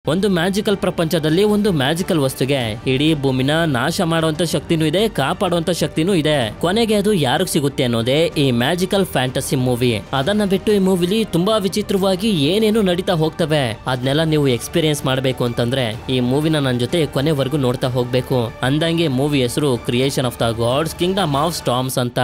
ಒಂದು ಮ್ಯಾಜಿಕಲ್ ಪ್ರಪಂಚದಲ್ಲಿ ಒಂದು ಮ್ಯಾಜಿಕಲ್ ವಸ್ತುಗೆ ಇಡೀ ಭೂಮಿನ ನಾಶ ಮಾಡುವಂತ ಶಕ್ತಿನೂ ಇದೆ, ಕಾಪಾಡುವಂತ ಶಕ್ತಿನೂ ಇದೆ. ಕೊನೆಗೆ ಅದು ಯಾರಿಗೆ ಸಿಗುತ್ತೆ ಅನ್ನೋದೇ ಈ ಮ್ಯಾಜಿಕಲ್ ಫ್ಯಾಂಟಸಿ ಮೂವಿ. ಅದನ್ನ ಬಿಟ್ಟು ಈ ಮೂವಿಲಿ ತುಂಬಾ ವಿಚಿತ್ರವಾಗಿ ಏನೇನು ನಡೀತಾ ಹೋಗ್ತವೆ, ಅದನ್ನೆಲ್ಲ ನೀವು ಎಕ್ಸ್ಪೀರಿಯನ್ಸ್ ಮಾಡಬೇಕು ಅಂತಂದ್ರೆ ಈ ಮೂವಿನ ನನ್ನ ಜೊತೆ ಕೊನೆವರೆಗೂ ನೋಡ್ತಾ ಹೋಗ್ಬೇಕು. ಅಂದಂಗೆ ಮೂವಿ ಹೆಸರು creation of the gods kingdom of storms ಅಂತ.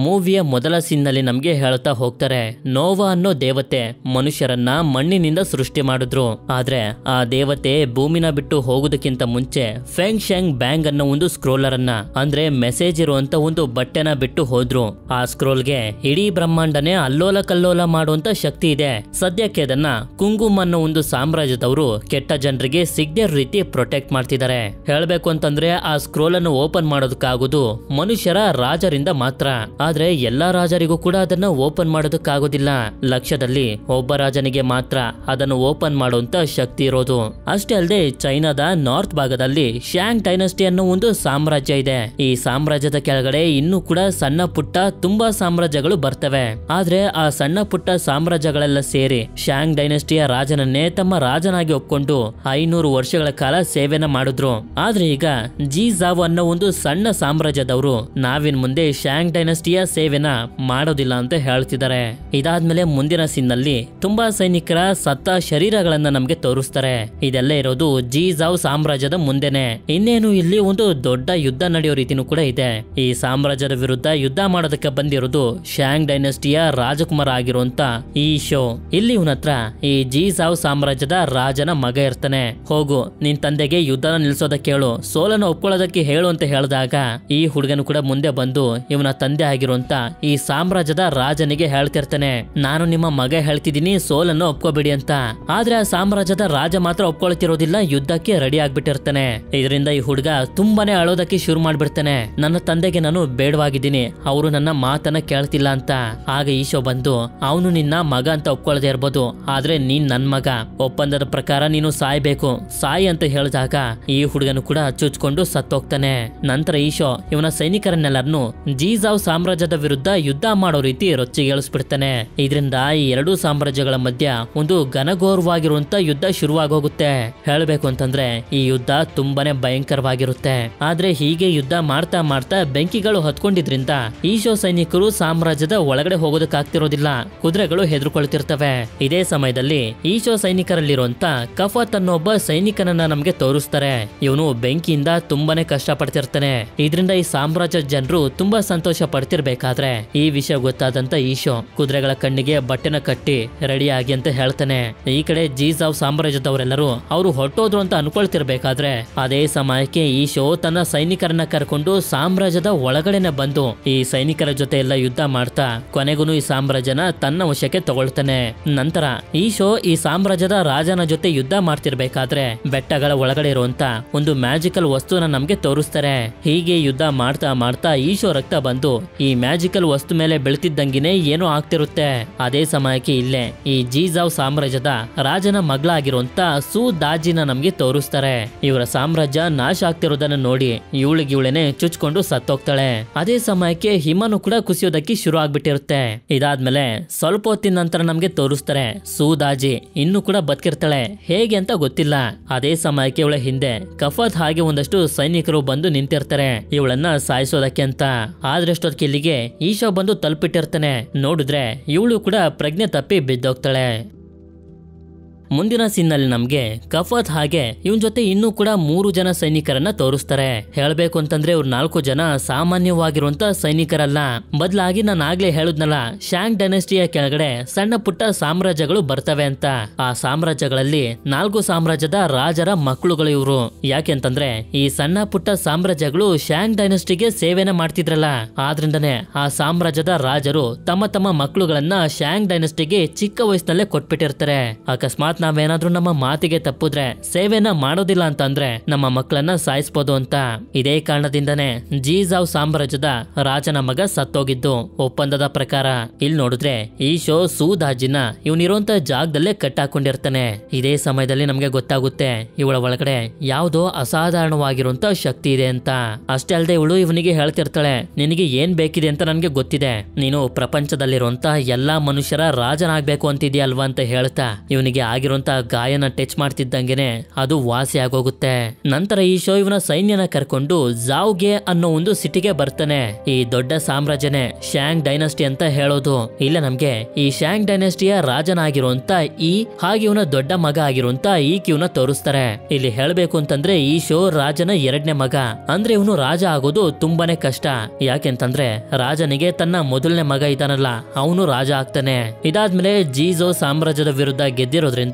ಮೂವಿಯ ಮೊದಲ ಸೀನ್ನಲ್ಲಿ ನಮ್ಗೆ ಹೇಳ್ತಾ ಹೋಗ್ತಾರೆ, ನೋವಾ ಅನ್ನೋ ದೇವತೆ ಮನುಷ್ಯರನ್ನ ಮಣ್ಣಿನಿಂದ ಸೃಷ್ಟಿ ಮಾಡಿದ್ರು. ಆದ್ರೆ ಆ ದೇವತೆ ಭೂಮಿನ ಬಿಟ್ಟು ಹೋಗೋದಕ್ಕಿಂತ ಮುಂಚೆ ಫೆಂಗ್ ಶೆಂಗ್ ಬ್ಯಾಂಗ್ ಅನ್ನೋ ಒಂದು ಸ್ಕ್ರೋಲರ್ ಅನ್ನ, ಅಂದ್ರೆ ಮೆಸೇಜ್ ಇರುವಂತ ಒಂದು ಬಟ್ಟೆನ ಬಿಟ್ಟು ಹೋದ್ರು. ಆ ಸ್ಕ್ರೋಲ್ಗೆ ಇಡೀ ಬ್ರಹ್ಮಾಂಡನೇ ಅಲ್ಲೋಲ ಕಲ್ಲೋಲ ಮಾಡುವಂತ ಶಕ್ತಿ ಇದೆ. ಸದ್ಯಕ್ಕೆ ಅದನ್ನ ಕುಂಗುಮ್ ಅನ್ನೋ ಒಂದು ಸಾಮ್ರಾಜ್ಯದವರು ಕೆಟ್ಟ ಜನರಿಗೆ ಸಿಗದೆ ರೀತಿ ಪ್ರೊಟೆಕ್ಟ್ ಮಾಡ್ತಿದ್ದಾರೆ. ಹೇಳ್ಬೇಕು ಅಂತಂದ್ರೆ ಆ ಸ್ಕ್ರೋಲ್ ಅನ್ನು ಓಪನ್ ಮಾಡೋದಕ್ಕಾಗೋದು ಮನುಷ್ಯರ ರಾಜರಿಂದ ಮಾತ್ರ. ಆದ್ರೆ ಎಲ್ಲಾ ರಾಜರಿಗೂ ಕೂಡ ಅದನ್ನ ಓಪನ್ ಮಾಡೋದಕ್ಕಾಗೋದಿಲ್ಲ. ಲಕ್ಷದಲ್ಲಿ ಒಬ್ಬ ರಾಜನಿಗೆ ಮಾತ್ರ ಅದನ್ನು ಓಪನ್ ಮಾಡುವಂತ ಶಕ್ತಿ ಇರೋದು. ಅಷ್ಟೇ ಅಲ್ಲದೆ ಚೈನಾದ ನಾರ್ತ್ ಭಾಗದಲ್ಲಿ ಶ್ಯಾಂಗ್ ಡೈನಸ್ಟಿ ಅನ್ನೋ ಒಂದು ಸಾಮ್ರಾಜ್ಯ ಇದೆ. ಈ ಸಾಮ್ರಾಜ್ಯದ ಕೆಳಗಡೆ ಇನ್ನೂ ಕೂಡ ಸಣ್ಣ ಪುಟ್ಟ ತುಂಬಾ ಸಾಮ್ರಾಜ್ಯಗಳು ಬರ್ತವೆ. ಆದ್ರೆ ಆ ಸಣ್ಣ ಪುಟ್ಟ ಸಾಮ್ರಾಜ್ಯಗಳೆಲ್ಲ ಸೇರಿ ಶ್ಯಾಂಗ್ ಡೈನಸ್ಟಿಯ ರಾಜನನ್ನೇ ತಮ್ಮ ರಾಜನಾಗಿ ಒಪ್ಕೊಂಡು 500 ವರ್ಷಗಳ ಕಾಲ ಸೇವೆನ ಮಾಡಿದ್ರು. ಆದ್ರೆ ಈಗ ಜಿ ಜಾವ್ ಅನ್ನೋ ಒಂದು ಸಣ್ಣ ಸಾಮ್ರಾಜ್ಯದವರು ನಾವಿನ್ ಮುಂದೆ ಶ್ಯಾಂಗ್ ಡೈನಸ್ಟಿಯ ಸೇವೆನ ಮಾಡೋದಿಲ್ಲ ಅಂತ ಹೇಳ್ತಿದ್ದಾರೆ. ಇದಾದ್ಮೇಲೆ ಮುಂದಿನ ಸೀನ್ನಲ್ಲಿ ತುಂಬಾ ಸೈನಿಕರ ಸತ್ತ ಶರೀರಗಳನ್ನ ನಮ್ಗೆ ತೋರಿಸ್ತಾರೆ. ಇದೆಲ್ಲ ಇರೋದು ಜಿ ಜಾವ್ ಸಾಮ್ರಾಜ್ಯದ ಮುಂದೆನೆ. ಇನ್ನೇನು ಇಲ್ಲಿ ಒಂದು ದೊಡ್ಡ ಯುದ್ಧ ನಡೆಯೋ ರೀತಿನೂ ಕೂಡ ಇದೆ. ಈ ಸಾಮ್ರಾಜ್ಯದ ವಿರುದ್ಧ ಯುದ್ಧ ಮಾಡೋದಕ್ಕೆ ಬಂದಿರೋದು ಶ್ಯಾಂಗ್ ಡೈನಸ್ಟಿಯ ರಾಜಕುಮಾರ ಆಗಿರುವಂತ ಈ ಶೋ. ಇಲ್ಲಿ ಇವನ ಹತ್ರ ಈ ಜಿ ಜಾವ್ ಸಾಮ್ರಾಜ್ಯದ ರಾಜನ ಮಗ ಇರ್ತಾನೆ. ಹೋಗು ನಿನ್ ತಂದೆಗೆ ಯುದ್ಧನ ನಿಲ್ಸೋದಕ್ಕೆ ಹೇಳು, ಸೋಲನ್ನು ಒಪ್ಕೊಳ್ಳೋದಕ್ಕೆ ಹೇಳು ಅಂತ ಹೇಳಿದಾಗ ಈ ಹುಡುಗನು ಕೂಡ ಮುಂದೆ ಬಂದು ಇವನ ತಂದೆ ಆಗಿರುವಂತ ಈ ಸಾಮ್ರಾಜ್ಯದ ರಾಜನಿಗೆ ಹೇಳ್ತಿರ್ತಾನೆ, ನಾನು ನಿಮ್ಮ ಮಗ ಹೇಳ್ತಿದ್ದೀನಿ ಸೋಲನ್ನು ಒಪ್ಕೋಬೇಡಿ ಅಂತ. ಆದ್ರೆ ಆ ಸಾಮ್ರಾಜ್ಯದ ರಾಜ ಮಾತ್ರ ಒಪ್ಕೊಳ್ತಿರೋದಿಲ್ಲ, ಯುದ್ಧಕ್ಕೆ ರೆಡಿ ಆಗ್ಬಿಟ್ಟಿರ್ತಾನೆ. ಇದರಿಂದ ಈ ಹುಡುಗ ತುಂಬಾನೇ ಅಳೋದಕ್ಕೆ ಶುರು ಮಾಡ್ಬಿಡ್ತಾನೆ. ನನ್ನ ತಂದೆಗೆ ನಾನು ಬೇಡವಾಗಿದ್ದೀನಿ, ಅವರು ನನ್ನ ಮಾತನ್ನ ಕೇಳ್ತಿಲ್ಲ ಅಂತ. ಆಗ ಈಶೋ ಬಂದು ಅವನು ನಿನ್ನ ಮಗ ಅಂತ ಒಪ್ಕೊಳ್ದೇ ಇರ್ಬೋದು, ಆದ್ರೆ ನೀನ್ ನನ್ ಮಗ, ಒಪ್ಪಂದದ ಪ್ರಕಾರ ನೀನು ಸಾಯ್ಬೇಕು, ಸಾಯಿ ಅಂತ ಹೇಳಿದಾಗ ಈ ಹುಡುಗನು ಕೂಡ ಚುಚ್ಕೊಂಡು ಸತ್ತೋಗ್ತಾನೆ. ನಂತರ ಈಶೋ ಇವನ ಸೈನಿಕರನ್ನೆಲ್ಲರನ್ನು ಜಿ ಜಾವ್ ಸಾಮ್ರಾಜ್ಯದ ವಿರುದ್ಧ ಯುದ್ಧ ಮಾಡೋ ರೀತಿ ರೊಚ್ಚಿಗೇಳಿಸ್ಬಿಡ್ತಾನೆ. ಇದರಿಂದ ಈ ಎರಡೂ ಸಾಮ್ರಾಜ್ಯಗಳ ಮಧ್ಯ ಒಂದು ಘನಘೋರವಾಗಿರುವಂತ ಯುದ್ಧ ಶುರುವಾಗೋಗುತ್ತೆ. ಹೇಳ್ಬೇಕು ಅಂತಂದ್ರೆ ಈ ಯುದ್ಧ ತುಂಬಾನೇ ಭಯಂಕರವಾಗಿರುತ್ತೆ. ಆದ್ರೆ ಹೀಗೆ ಯುದ್ಧ ಮಾಡ್ತಾ ಮಾಡ್ತಾ ಬೆಂಕಿಗಳು ಹತ್ಕೊಂಡಿದ್ರಿಂದ ಈಶೋ ಸೈನಿಕರು ಸಾಮ್ರಾಜ್ಯದ ಒಳಗಡೆ ಹೋಗೋದಕ್ಕಾಗ್ತಿರೋದಿಲ್ಲ. ಕುದುರೆಗಳು ಹೆದರ್ಕೊಳ್ತಿರ್ತವೆ. ಇದೇ ಸಮಯದಲ್ಲಿ ಈಶೋ ಸೈನಿಕರಲ್ಲಿರುವಂತ ಕಫತ್ ಅನ್ನೋ ಒಬ್ಬ ಸೈನಿಕನನ್ನ ನಮ್ಗೆ ತೋರಿಸ್ತಾರೆ. ಇವನು ಬೆಂಕಿಯಿಂದ ತುಂಬಾನೇ ಕಷ್ಟ ಪಡ್ತಿರ್ತಾನೆ. ಇದರಿಂದ ಈ ಸಾಮ್ರಾಜ್ಯದ ಜನರು ತುಂಬಾ ಸಂತೋಷ ಪಡ್ತಿರ್ಬೇಕಾದ್ರೆ ಈ ವಿಷಯ ಗೊತ್ತಾದಂತ ಈಶೋ ಕುದುರೆಗಳ ಕಣ್ಣಿಗೆ ಬಟ್ಟೆನ ಕಟ್ಟಿ ರೆಡಿ ಆಗಿ ಅಂತ ಹೇಳ್ತಾನೆ. ಈ ಕಡೆ ಜಿ ಜಾವ್ ಸಾಮ್ರಾಜ್ಯದವರೆಲ್ಲರೂ ಅವರು ಹೊಟ್ಟೋದ್ರು ಅಂತ ಅನ್ಕೊಳ್ತಿರ್ಬೇಕಾದ್ರೆ ಅದೇ ಸಮಯಕ್ಕೆ ಈಶೋ ತನ್ನ ಸೈನಿಕರನ್ನ ಕರ್ಕೊಂಡು ಸಾಮ್ರಾಜ್ಯದ ಒಳಗಡೆನೆ ಬಂದು ಈ ಸೈನಿಕರ ಜೊತೆ ಎಲ್ಲ ಯುದ್ಧ ಮಾಡ್ತಾ ಕೊನೆಗೂ ಈ ಸಾಮ್ರಾಜ್ಯನ ತನ್ನ ವಶಕ್ಕೆ ತಗೊಳ್ತಾನೆ. ನಂತರ ಈಶೋ ಈ ಸಾಮ್ರಾಜ್ಯದ ರಾಜನ ಜೊತೆ ಯುದ್ಧ ಮಾಡ್ತಿರ್ಬೇಕಾದ್ರೆ ಬೆಟ್ಟಗಳ ಒಳಗಡೆ ಇರುವಂತ ಒಂದು ಮ್ಯಾಜಿಕಲ್ ವಸ್ತುನ ನಮ್ಗೆ ತೋರಿಸ್ತಾರೆ. ಹೀಗೆ ಯುದ್ಧ ಮಾಡ್ತಾ ಮಾಡ್ತಾ ಈಶೋ ರಕ್ತ ಬಂದು ಈ ಮ್ಯಾಜಿಕಲ್ ವಸ್ತು ಮೇಲೆ ಬೆಳೆತಿದ್ದಂಗಿನೇ ಏನೋ ಆಗ್ತಿರುತ್ತೆ. ಅದೇ ಸಮಯಕ್ಕೆ ಇಲ್ಲೇ ಈ ಜಿ ಜಾವ್ ಸಾಮ್ರಾಜ್ಯದ ರಾಜನ ಮಗಳಾಗಿರುವಂತ ಸು ದಾಜಿನ ನಮ್ಗೆ ತೋರಿಸ್ತಾರೆ. ಇವರ ಸಾಮ್ರಾಜ್ಯ ನಾಶ ಆಗ್ತಿರೋದನ್ನ ನೋಡಿ ಇವಳಿಗೆ ಚುಚ್ಕೊಂಡು ಸತ್ತೋಗ್ತಾಳೆ. ಅದೇ ಸಮಯಕ್ಕೆ ಹಿಮನು ಕೂಡ ಕುಸಿಯೋದಕ್ಕೆ ಶುರು ಆಗ್ಬಿಟ್ಟಿರುತ್ತೆ. ಇದಾದ್ಮೇಲೆ ಸ್ವಲ್ಪ ಹೊತ್ತಿನ ನಂತರ ನಮ್ಗೆ ತೋರಿಸ್ತಾರೆ ಸು ದಾಜಿ ಇನ್ನು ಕೂಡ ಬದುಕಿರ್ತಾಳೆ, ಹೇಗೆ ಅಂತ ಗೊತ್ತಿಲ್ಲ. ಅದೇ ಸಮಯಕ್ಕೆ ಇವಳ ಹಿಂದೆ ಕಫತ್ ಹಾಗೆ ಒಂದಷ್ಟು ಸೈನಿಕರು ಬಂದು ನಿಂತಿರ್ತಾರೆ ಇವಳನ್ನ ಸಾಯಿಸೋದಕ್ಕೆ ಅಂತ. ಆದ್ರೆ ಇಲ್ಲಿಗೆ ಈಶೋ ಬಂದು ತಲುಪಿಟ್ಟಿರ್ತಾನೆ. ನೋಡಿದ್ರೆ ಇವಳು ಕೂಡ ಪ್ರಜ್ಞೆ ತಪ್ಪಿ ಬಿದ್ದೋಗ್ತಾಳೆ. ಮುಂದಿನ ಸೀನ್ನಲ್ಲಿ ನಮ್ಗೆ ಕಫತ್ ಹಾಗೆ ಇವನ್ ಜೊತೆ ಇನ್ನೂ ಕೂಡ 3 ಜನ ಸೈನಿಕರನ್ನ ತೋರಿಸ್ತಾರೆ. ಹೇಳ್ಬೇಕು ಅಂತಂದ್ರೆ ಇವ್ರು 4 ಜನ ಸಾಮಾನ್ಯವಾಗಿರುವಂತ ಸೈನಿಕರಲ್ಲ. ಬದಲಾಗಿ ನಾನು ಆಗ್ಲೇ ಹೇಳುದ್ನಲ್ಲ, ಶ್ಯಾಂಗ್ ಡೈನಸ್ಟಿಯ ಕೆಳಗಡೆ ಸಣ್ಣ ಪುಟ್ಟ ಸಾಮ್ರಾಜ್ಯಗಳು ಬರ್ತವೆ ಅಂತ. ಆ ಸಾಮ್ರಾಜ್ಯಗಳಲ್ಲಿ 4 ಸಾಮ್ರಾಜ್ಯದ ರಾಜರ ಮಕ್ಕಳುಗಳು ಇವ್ರು. ಯಾಕೆಂತಂದ್ರೆ ಈ ಸಣ್ಣ ಪುಟ್ಟ ಸಾಮ್ರಾಜ್ಯಗಳು ಶ್ಯಾಂಗ್ ಡೈನಸ್ಟಿಗೆ ಸೇವೆನ ಮಾಡ್ತಿದ್ರಲ್ಲ, ಆದ್ರಿಂದನೇ ಆ ಸಾಮ್ರಾಜ್ಯದ ರಾಜರು ತಮ್ಮ ತಮ್ಮ ಮಕ್ಕಳುಗಳನ್ನ ಶ್ಯಾಂಗ್ ಡೈನಸ್ಟಿಗೆ ಚಿಕ್ಕ ವಯಸ್ಸಿನಲ್ಲೇ ಕೊಟ್ಬಿಟ್ಟಿರ್ತಾರೆ. ಅಕಸ್ಮಾತ್ ಅಕಸ್ಮಾತ್ ನಾವೇನಾದ್ರೂ ನಮ್ಮ ಮಾತಿಗೆ ತಪ್ಪಿದ್ರೆ ಸೇವೆನ ಮಾಡೋದಿಲ್ಲ ಅಂತಂದ್ರೆ ನಮ್ಮ ಮಕ್ಕಳನ್ನ ಸಾಯಿಸ್ಬೋದು ಅಂತ. ಇದೇ ಕಾರಣದಿಂದನೇ ಜೀಜಾವ್ ಸಾಮ್ರಾಜ್ಯದ ರಾಜನ ಮಗ ಸತ್ತೋಗಿದ್ದು ಒಪ್ಪಂದದ ಪ್ರಕಾರ. ಇಲ್ಲಿ ನೋಡಿದ್ರೆ ಈ ಶೋ ಸೂದಾಜಿನ ಇವನಿರುವಂತ ಜಾಗದಲ್ಲೇ ಕಟ್ಟಾಕೊಂಡಿರ್ತಾನೆ. ಇದೇ ಸಮಯದಲ್ಲಿ ನಮ್ಗೆ ಗೊತ್ತಾಗುತ್ತೆ ಇವಳ ಒಳಗಡೆ ಯಾವುದೋ ಅಸಾಧಾರಣವಾಗಿರುವಂತ ಶಕ್ತಿ ಇದೆ ಅಂತ. ಅಷ್ಟೇ ಅಲ್ಲದೆ ಇವಳು ಇವನಿಗೆ ಹೇಳ್ತಿರ್ತಾಳೆ, ನಿನಗೆ ಏನ್ ಬೇಕಿದೆ ಅಂತ ನನ್ಗೆ ಗೊತ್ತಿದೆ, ನೀನು ಪ್ರಪಂಚದಲ್ಲಿರುವಂತ ಎಲ್ಲಾ ಮನುಷ್ಯರ ರಾಜನಾಗ್ಬೇಕು ಅಂತಿದ್ಯಲ್ವಾ ಅಂತ ಹೇಳ್ತಾ ಇವನಿಗೆ ಆಗಿರುವಂತ ಗಾಯನ ಟಚ್ ಮಾಡ್ತಿದ್ದಂಗೆನೆ ಅದು ವಾಸಿ ಆಗೋಗುತ್ತೆ. ನಂತರ ಈ ಶೋ ಇವನ ಸೈನ್ಯನ ಕರ್ಕೊಂಡು ಜಾವ್ಗೆ ಅನ್ನೋ ಒಂದು ಸಿಟಿಗೆ ಬರ್ತಾನೆ. ಈ ದೊಡ್ಡ ಸಾಮ್ರಾಜ್ಯನೇ ಶ್ಯಾಂಗ್ ಡೈನಸ್ಟಿ ಅಂತ ಹೇಳೋದು. ಇಲ್ಲ ನಮ್ಗೆ ಈ ಶ್ಯಾಂಗ್ ಡೈನಸ್ಟಿಯ ರಾಜನಾಗಿರುವಂತ ಈ ಹಾಗೆ ಇವನ ದೊಡ್ಡ ಮಗ ಆಗಿರುವಂತ ಈ ಕಿವ್ನ ತೋರಿಸ್ತಾರೆ. ಇಲ್ಲಿ ಹೇಳ್ಬೇಕು ಅಂತಂದ್ರೆ ಈ ಶೋ ರಾಜನ ಎರಡನೇ ಮಗ. ಅಂದ್ರೆ ಇವನು ರಾಜ ಆಗೋದು ತುಂಬಾನೇ ಕಷ್ಟ. ಯಾಕೆಂತಂದ್ರೆ ರಾಜನಿಗೆ ತನ್ನ ಮೊದಲನೇ ಮಗ ಇದಾನಲ್ಲ ಅವನು ರಾಜ ಆಗ್ತಾನೆ. ಇದಾದ್ಮೇಲೆ ಜೀಜೋ ಸಾಮ್ರಾಜ್ಯದ ವಿರುದ್ಧ ಗೆದ್ದಿರೋದ್ರಿಂದ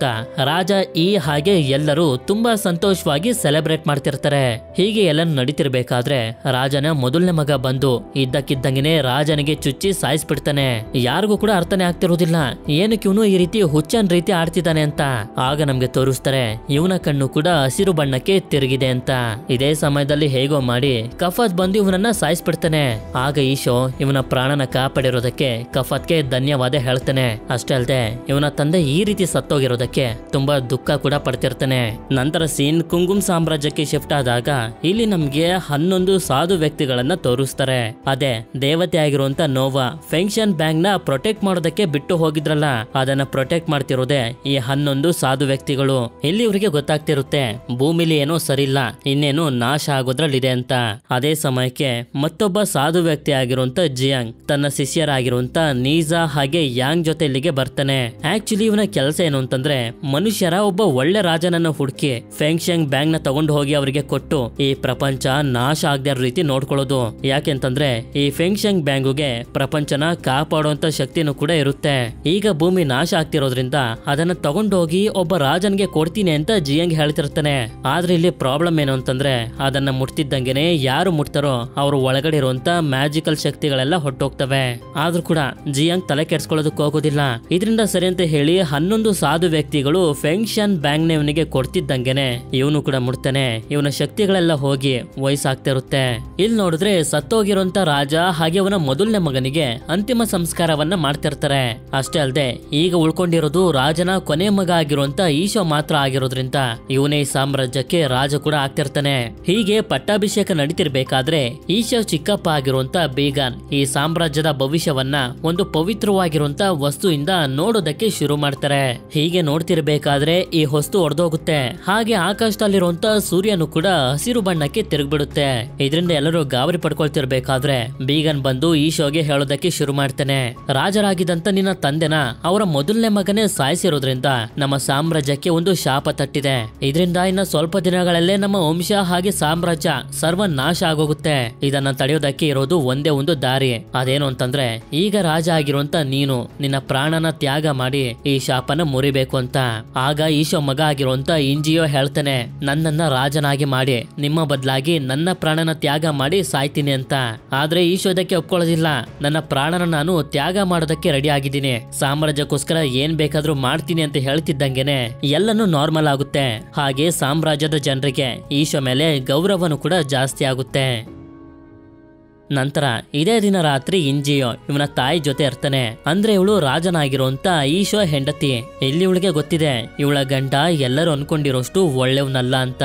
ರಾಜ ಈ ಹಾಗೆ ಎಲ್ಲರೂ ತುಂಬಾ ಸಂತೋಷವಾಗಿ ಸೆಲೆಬ್ರೇಟ್ ಮಾಡ್ತಿರ್ತಾರೆ. ಹೀಗೆ ಎಲ್ಲ ನಡೀತಿರ್ಬೇಕಾದ್ರೆ ರಾಜನ ಮೊದಲನೇ ಮಗ ಬಂದು ಇದ್ದಕ್ಕಿದ್ದಂಗೆನೆ ರಾಜನಿಗೆ ಚುಚ್ಚಿ ಸಾಯಿಸ್ಬಿಡ್ತಾನೆ. ಯಾರಿಗೂ ಕೂಡ ಅರ್ಥನೇ ಆಗ್ತಿರೋದಿಲ್ಲ ಏನಕ್ಕೆ ಇವನು ಈ ರೀತಿ ಹುಚ್ಚನ್ ರೀತಿ ಆಡ್ತಿದ್ದಾನೆ ಅಂತ. ಆಗ ನಮ್ಗೆ ತೋರಿಸ್ತಾರೆ ಇವನ ಕಣ್ಣು ಕೂಡ ಹಸಿರು ಬಣ್ಣಕ್ಕೆ ತಿರುಗಿದೆ ಅಂತ. ಇದೇ ಸಮಯದಲ್ಲಿ ಹೇಗೋ ಮಾಡಿ ಕಫತ್ ಬಂದು ಇವನನ್ನ ಸಾಯಿಸ್ಬಿಡ್ತಾನೆ. ಆಗ ಈ ಶೋ ಇವನ ಪ್ರಾಣನ ಕಾಪಾಡಿರೋದಕ್ಕೆ ಕಫತ್ಗೆ ಧನ್ಯವಾದ ಹೇಳ್ತಾನೆ. ಅಷ್ಟೇ ಅಲ್ಲದೆ ಇವನ ತಂದೆ ಈ ರೀತಿ ಸತ್ತೋಗಿರೋದಕ್ಕೆ ತುಂಬಾ ದುಃಖ ಕೂಡ ಪಡ್ತಿರ್ತಾನೆ. ನಂತರ ಸೀನ್ ಕುಂಗುಮ್ ಸಾಮ್ರಾಜ್ಯಕ್ಕೆ ಶಿಫ್ಟ್ ಆದಾಗ ಇಲ್ಲಿ ನಮ್ಗೆ 11 ಸಾಧು ವ್ಯಕ್ತಿಗಳನ್ನ ತೋರಿಸ್ತಾರೆ. ಅದೇ ದೇವತೆ ಆಗಿರುವಂತ ನೋವಾ ಫೆಂಕ್ಷನ್ ಬ್ಯಾಂಕ್ ನ ಪ್ರೊಟೆಕ್ಟ್ ಮಾಡೋದಕ್ಕೆ ಬಿಟ್ಟು ಹೋಗಿದ್ರಲ್ಲ ಅದನ್ನ ಪ್ರೊಟೆಕ್ಟ್ ಮಾಡ್ತಿರೋದೆ ಈ 11 ಸಾಧು ವ್ಯಕ್ತಿಗಳು. ಇಲ್ಲಿ ಇವರಿಗೆ ಗೊತ್ತಾಗ್ತಿರುತ್ತೆ ಭೂಮಿಲಿ ಏನೋ ಸರಿಯಿಲ್ಲ, ಇನ್ನೇನು ನಾಶ ಆಗೋದ್ರಲ್ಲಿದೆ ಅಂತ. ಅದೇ ಸಮಯಕ್ಕೆ ಮತ್ತೊಬ್ಬ ಸಾಧು ವ್ಯಕ್ತಿ ಆಗಿರುವಂತ ಜಿಯಾಂಗ್ ತನ್ನ ಶಿಷ್ಯರಾಗಿರುವಂತ ನೀಜಾ ಹಾಗೆ ಯಾಂಗ್ ಜೊತೆ ಇಲ್ಲಿಗೆ ಬರ್ತಾನೆ. ಆಕ್ಚುಲಿ ಇವನ ಕೆಲಸ ಏನು ಅಂತಂದ್ರೆ ಮನುಷ್ಯರ ಒಬ್ಬ ಒಳ್ಳೆ ರಾಜನನ್ನು ಹುಡುಕಿ ಫೆಂಕ್ಷನ್ ಬ್ಯಾಂಕ್ ನ ತಗೊಂಡು ಹೋಗಿ ಅವರಿಗೆ ಕೊಟ್ಟು ಈ ಪ್ರಪಂಚ ನಾಶ ಆಗದ ರೀತಿ ನೋಡ್ಕೊಳ್ಳೋದು. ಯಾಕೆಂತಂದ್ರೆ ಈ ಫೆಂಕ್ಷನ್ ಬ್ಯಾಂಗುಗೆ ಪ್ರಪಂಚನ ಕಾಪಾಡುವಂತ ಶಕ್ತಿನೂ ಕೂಡ ಇರುತ್ತೆ. ಈಗ ಭೂಮಿ ನಾಶ ಆಗ್ತಿರೋದ್ರಿಂದ ಅದನ್ನ ತಗೊಂಡು ಹೋಗಿ ಒಬ್ಬ ರಾಜನ್ಗೆ ಕೊಡ್ತೀನಿ ಅಂತ ಜಿಯಾಂಗ್ ಹೇಳ್ತಿರ್ತಾನೆ. ಆದ್ರೆ ಇಲ್ಲಿ ಪ್ರಾಬ್ಲಮ್ ಏನು ಅಂತಂದ್ರೆ ಅದನ್ನ ಮುಟ್ತಿದ್ದಂಗೆನೆ ಯಾರು ಮುಟ್ತಾರೋ ಅವ್ರ ಒಳಗಡೆ ಇರುವಂತ ಮ್ಯಾಜಿಕಲ್ ಶಕ್ತಿಗಳೆಲ್ಲ ಹೊಟ್ಟೋಗ್ತವೆ. ಆದ್ರೂ ಕೂಡ ಜಿಯಾಂಗ್ ತಲೆ ಕೆಡ್ಸ್ಕೊಳ್ಳೋದಕ್ಕೆ ಹೋಗೋದಿಲ್ಲ. ಇದರಿಂದ ಸರಿ ಅಂತ ಹೇಳಿ 11 ಸಾಧು ವ್ಯಕ್ತಿಗಳು ಫೆಂಕ್ಷನ್ ಬ್ಯಾಂಕ್ ನ ಇವನಿಗೆ ಕೊಡ್ತಿದ್ದಂಗೆನೆ ಇವನು ಕೂಡ ಮುಟ್ತಾನೆ. ಇವನ ಶಕ್ತಿಗಳೆಲ್ಲ ಹೋಗಿ ವಯಸ್ಸಾಗ್ತಿರುತ್ತೆ. ಇಲ್ಲಿ ನೋಡಿದ್ರೆ ಸತ್ತೋಗಿರುವಂತ ರಾಜ ಹಾಗೆ ಅವನ ಮೊದಲನೇ ಮಗನಿಗೆ ಅಂತಿಮ ಸಂಸ್ಕಾರವನ್ನ ಮಾಡ್ತಿರ್ತಾರೆ. ಅಷ್ಟೇ ಅಲ್ಲದೆ ಈಗ ಉಳ್ಕೊಂಡಿರೋದು ರಾಜನ ಕೊನೆ ಮಗ ಆಗಿರುವಂತ ಈಶೋ ಮಾತ್ರ ಆಗಿರೋದ್ರಿಂದ ಇವನೇ ಸಾಮ್ರಾಜ್ಯಕ್ಕೆ ರಾಜ ಕೂಡ ಆಗ್ತಿರ್ತಾನೆ. ಹೀಗೆ ಪಟ್ಟಾಭಿಷೇಕ ನಡೀತಿರ್ಬೇಕಾದ್ರೆ ಈಶೋ ಚಿಕ್ಕಪ್ಪ ಆಗಿರುವಂತ ಬೀಗಾನ್ ಈ ಸಾಮ್ರಾಜ್ಯದ ಭವಿಷ್ಯವನ್ನ ಒಂದು ಪವಿತ್ರವಾಗಿರುವಂತ ವಸ್ತುವಿಂದ ನೋಡೋದಕ್ಕೆ ಶುರು ಮಾಡ್ತಾರೆ. ಹೀಗೆ ನೋಡ್ತಿರ್ಬೇಕಾದ್ರೆ ಈ ಹೊಸ್ತು ಒಡೆದೋಗುತ್ತೆ. ಹಾಗೆ ಆಕಾಶದಲ್ಲಿರುವಂತ ಸೂರ್ಯನು ಕೂಡ ಹಸಿರು ಬಣ್ಣಕ್ಕೆ ತಿರುಗ್ಬಿಡುತ್ತೆ. ಇದರಿಂದ ಎಲ್ಲರೂ ಗಾಬರಿ ಪಡ್ಕೊಳ್ತಿರ್ಬೇಕಾದ್ರೆ ಬೀಗನ್ ಬಂದು ಈ ಶೋಗೆ ಹೇಳೋದಕ್ಕೆ ಶುರು ಮಾಡ್ತಾನೆ. ರಾಜರಾಗಿದ್ದಂತ ನಿನ್ನ ತಂದೆನ ಅವರ ಮೊದಲನೇ ಮಗನೇ ಸಾಯಿಸಿರೋದ್ರಿಂದ ನಮ್ಮ ಸಾಮ್ರಾಜ್ಯಕ್ಕೆ ಒಂದು ಶಾಪ ತಟ್ಟಿದೆ. ಇದರಿಂದ ಇನ್ನ ಸ್ವಲ್ಪ ದಿನಗಳಲ್ಲೇ ನಮ್ಮ ವಂಶ ಹಾಗೆ ಸಾಮ್ರಾಜ್ಯ ಸರ್ವನಾಶ ಆಗೋಗುತ್ತೆ. ಇದನ್ನ ತಡೆಯೋದಕ್ಕೆ ಇರೋದು ಒಂದೇ ಒಂದು ದಾರಿ. ಅದೇನು ಅಂತಂದ್ರೆ ಈಗ ರಾಜ ಆಗಿರುವಂತ ನೀನು ನಿನ್ನ ಪ್ರಾಣನ ತ್ಯಾಗ ಮಾಡಿ ಈ ಶಾಪನ ಮುರಿಬೇಕು ಅಂತ. ಆಗ ಈಶೋ ಮಗ ಆಗಿರುವಂತ ಇಂಜಿಯೋ ಹೇಳ್ತಾನೆ, ನನ್ನನ್ನ ರಾಜನಾಗಿ ಮಾಡಿ ನಿಮ್ಮ ಬದಲಾಗಿ ನನ್ನ ಪ್ರಾಣನ ತ್ಯಾಗ ಮಾಡಿ ಸಾಯ್ತೀನಿ ಅಂತ. ಆದ್ರೆ ಈಶೋದಕ್ಕೆ ಒಪ್ಕೊಳ್ಳೋದಿಲ್ಲ. ನನ್ನ ಪ್ರಾಣನ ನಾನು ತ್ಯಾಗ ಮಾಡೋದಕ್ಕೆ ರೆಡಿ ಆಗಿದ್ದೀನಿ, ಸಾಮ್ರಾಜ್ಯಕ್ಕೋಸ್ಕರ ಏನ್ ಬೇಕಾದ್ರೂ ಮಾಡ್ತೀನಿ ಅಂತ ಹೇಳ್ತಿದ್ದಂಗೆನೆ ಎಲ್ಲನೂ ನಾರ್ಮಲ್ ಆಗುತ್ತೆ. ಹಾಗೆ ಸಾಮ್ರಾಜ್ಯದ ಜನರಿಗೆ ಈಶೋ ಮೇಲೆ ಗೌರವನು ಕೂಡ ಜಾಸ್ತಿ ಆಗುತ್ತೆ. ನಂತರ ಇದೇ ದಿನ ರಾತ್ರಿ ಇಂಜಿಯೋ ಇವನ ತಾಯಿ ಜೊತೆ ಇರ್ತಾನೆ. ಅಂದ್ರೆ ಇವಳು ರಾಜನಾಗಿರುವಂತ ಈಶೋ ಹೆಂಡತಿ. ಇಲ್ಲಿ ಇವಳಿಗೆ ಗೊತ್ತಿದೆ ಇವಳ ಗಂಡ ಎಲ್ಲರೂ ಅನ್ಕೊಂಡಿರೋಷ್ಟು ಒಳ್ಳೆಯವನಲ್ಲ ಅಂತ.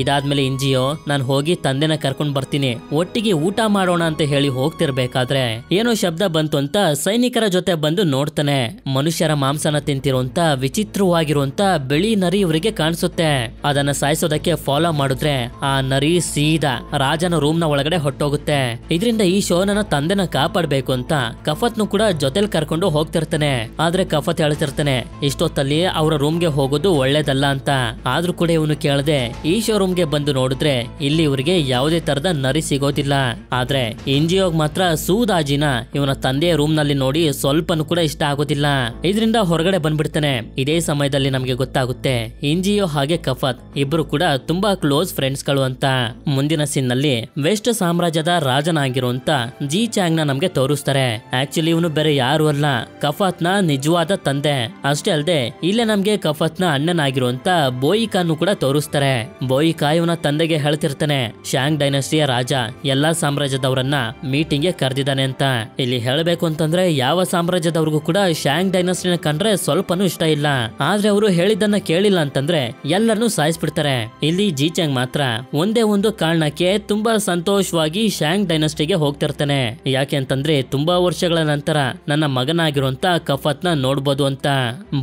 ಇದಾದ್ಮೇಲೆ ಇಂಜಿಯೋ ನಾನು ಹೋಗಿ ತಂದೆನ ಕರ್ಕೊಂಡ್ ಬರ್ತೀನಿ, ಒಟ್ಟಿಗೆ ಊಟ ಮಾಡೋಣ ಅಂತ ಹೇಳಿ ಹೋಗ್ತಿರ್ಬೇಕಾದ್ರೆ ಏನೋ ಶಬ್ದ ಬಂತು ಅಂತ ಸೈನಿಕರ ಜೊತೆ ಬಂದು ನೋಡ್ತಾನೆ. ಮನುಷ್ಯರ ಮಾಂಸನ ತಿಂತಿರುವಂತ ವಿಚಿತ್ರವಾಗಿರುವಂತ ಬಿಳಿ ನರಿ ಇವರಿಗೆ ಕಾಣಿಸುತ್ತೆ. ಅದನ್ನ ಸಾಯಿಸೋದಕ್ಕೆ ಫಾಲೋ ಮಾಡಿದ್ರೆ ಆ ನರಿ ಸೀದಾ ರಾಜನ ರೂಮ್ ನ ಒಳಗಡೆ ಹೊಟ್ಟೋಗುತ್ತೆ. ಇದರಿಂದ ಈ ಶೋ ನನ್ನ ತಂದೆನ ಕಾಪಾಡಬೇಕು ಅಂತ ಕಫತ್ನು ಕೂಡ ಜೊತೆಲ್ ಕರ್ಕೊಂಡು ಹೋಗ್ತಿರ್ತಾನೆ. ಆದ್ರೆ ಕಫತ್ ಹೇಳ್ತಿರ್ತಾನೆ ಇಷ್ಟೊತ್ತಲ್ಲಿ ಅವರ ರೂಮ್ಗೆ ಹೋಗೋದು ಒಳ್ಳೇದಲ್ಲ ಅಂತ. ಆದ್ರೂ ಕೂಡ ಇವನು ಕೇಳದೆ ಈ ಶೋ ರೂಮ್ಗೆ ಬಂದು ನೋಡಿದ್ರೆ ಇಲ್ಲಿ ಇವರಿಗೆ ಯಾವುದೇ ತರದ ನರಿ ಸಿಗೋದಿಲ್ಲ. ಆದ್ರೆ ಇಂಜಿಯೋಗ್ ಮಾತ್ರ ಸೂದಾಜಿನ ಇವನ ತಂದೆಯ ರೂಮ್ ನಲ್ಲಿ ನೋಡಿ ಸ್ವಲ್ಪನೂ ಕೂಡ ಇಷ್ಟ ಆಗೋದಿಲ್ಲ. ಇದರಿಂದ ಹೊರಗಡೆ ಬಂದ್ಬಿಡ್ತಾನೆ. ಇದೇ ಸಮಯದಲ್ಲಿ ನಮ್ಗೆ ಗೊತ್ತಾಗುತ್ತೆ ಇಂಜಿಯೋ ಹಾಗೆ ಕಫತ್ ಇಬ್ರು ಕೂಡ ತುಂಬಾ ಕ್ಲೋಸ್ ಫ್ರೆಂಡ್ಸ್ ಗಳು ಅಂತ. ಮುಂದಿನ ಸೀನ್ ನಲ್ಲಿ ವೆಸ್ಟ್ ಸಾಮ್ರಾಜ್ಯದ ರಾಜನಾಗಿ ರಾಜನಾಗಿರುವಂತ ಜಿ ಚಾಂಗ್ ನ ನಮ್ಗೆ ತೋರಿಸ್ತಾರೆ. ಆಕ್ಚುಲಿ ಇವನು ಬೇರೆ ಯಾರು ಅಲ್ಲ, ಕಫಾತ್ ನ ನಿಜವಾದ ತಂದೆ. ಅಷ್ಟೇ ಅಲ್ಲದೆ ಇಲ್ಲೇ ನಮ್ಗೆ ಕಫಾತ್ ನ ಅಣ್ಣನಾಗಿರುವಂತ ಬೋಯಿಕಾನು ಕೂಡ ತೋರಿಸ್ತಾರೆ. ಬೋಯಿಕಾ ಇವನ ತಂದೆಗೆ ಹೇಳ್ತಿರ್ತಾನೆ ಶಾಂಗ್ ಡೈನಸ್ಟಿಯ ರಾಜ ಎಲ್ಲಾ ಸಾಮ್ರಾಜ್ಯದವರನ್ನ ಮೀಟಿಂಗ್ ಗೆ ಕರೆದಿದ್ದಾನೆ ಅಂತ. ಇಲ್ಲಿ ಹೇಳಬೇಕು ಅಂತಂದ್ರೆ ಯಾವ ಸಾಮ್ರಾಜ್ಯದವ್ರಿಗೂ ಕೂಡ ಶಾಂಗ್ ಡೈನಸ್ಟಿನ ಕಂಡ್ರೆ ಸ್ವಲ್ಪನೂ ಇಷ್ಟ ಇಲ್ಲ. ಆದ್ರೆ ಅವರು ಹೇಳಿದ್ದನ್ನ ಕೇಳಿಲ್ಲ ಅಂತಂದ್ರೆ ಎಲ್ಲರನ್ನೂ ಸಾಯಿಸ್ಬಿಡ್ತಾರೆ. ಇಲ್ಲಿ ಜಿ ಚಾಂಗ್ ಮಾತ್ರ ಒಂದೇ ಒಂದು ಕಾರಣಕ್ಕೆ ತುಂಬಾ ಸಂತೋಷವಾಗಿ ಶಾಂಗ್ ಡೈನಸ್ಟಿಗೆ ಹೋಗ್ತಿರ್ತಾನೆ. ಯಾಕೆ ಅಂತಂದ್ರೆ ತುಂಬಾ ವರ್ಷಗಳ ನಂತರ ನನ್ನ ಮಗನಾಗಿರುವಂತ ಕಫಾತ್ ನ ನೋಡ್ಬೋದು ಅಂತ.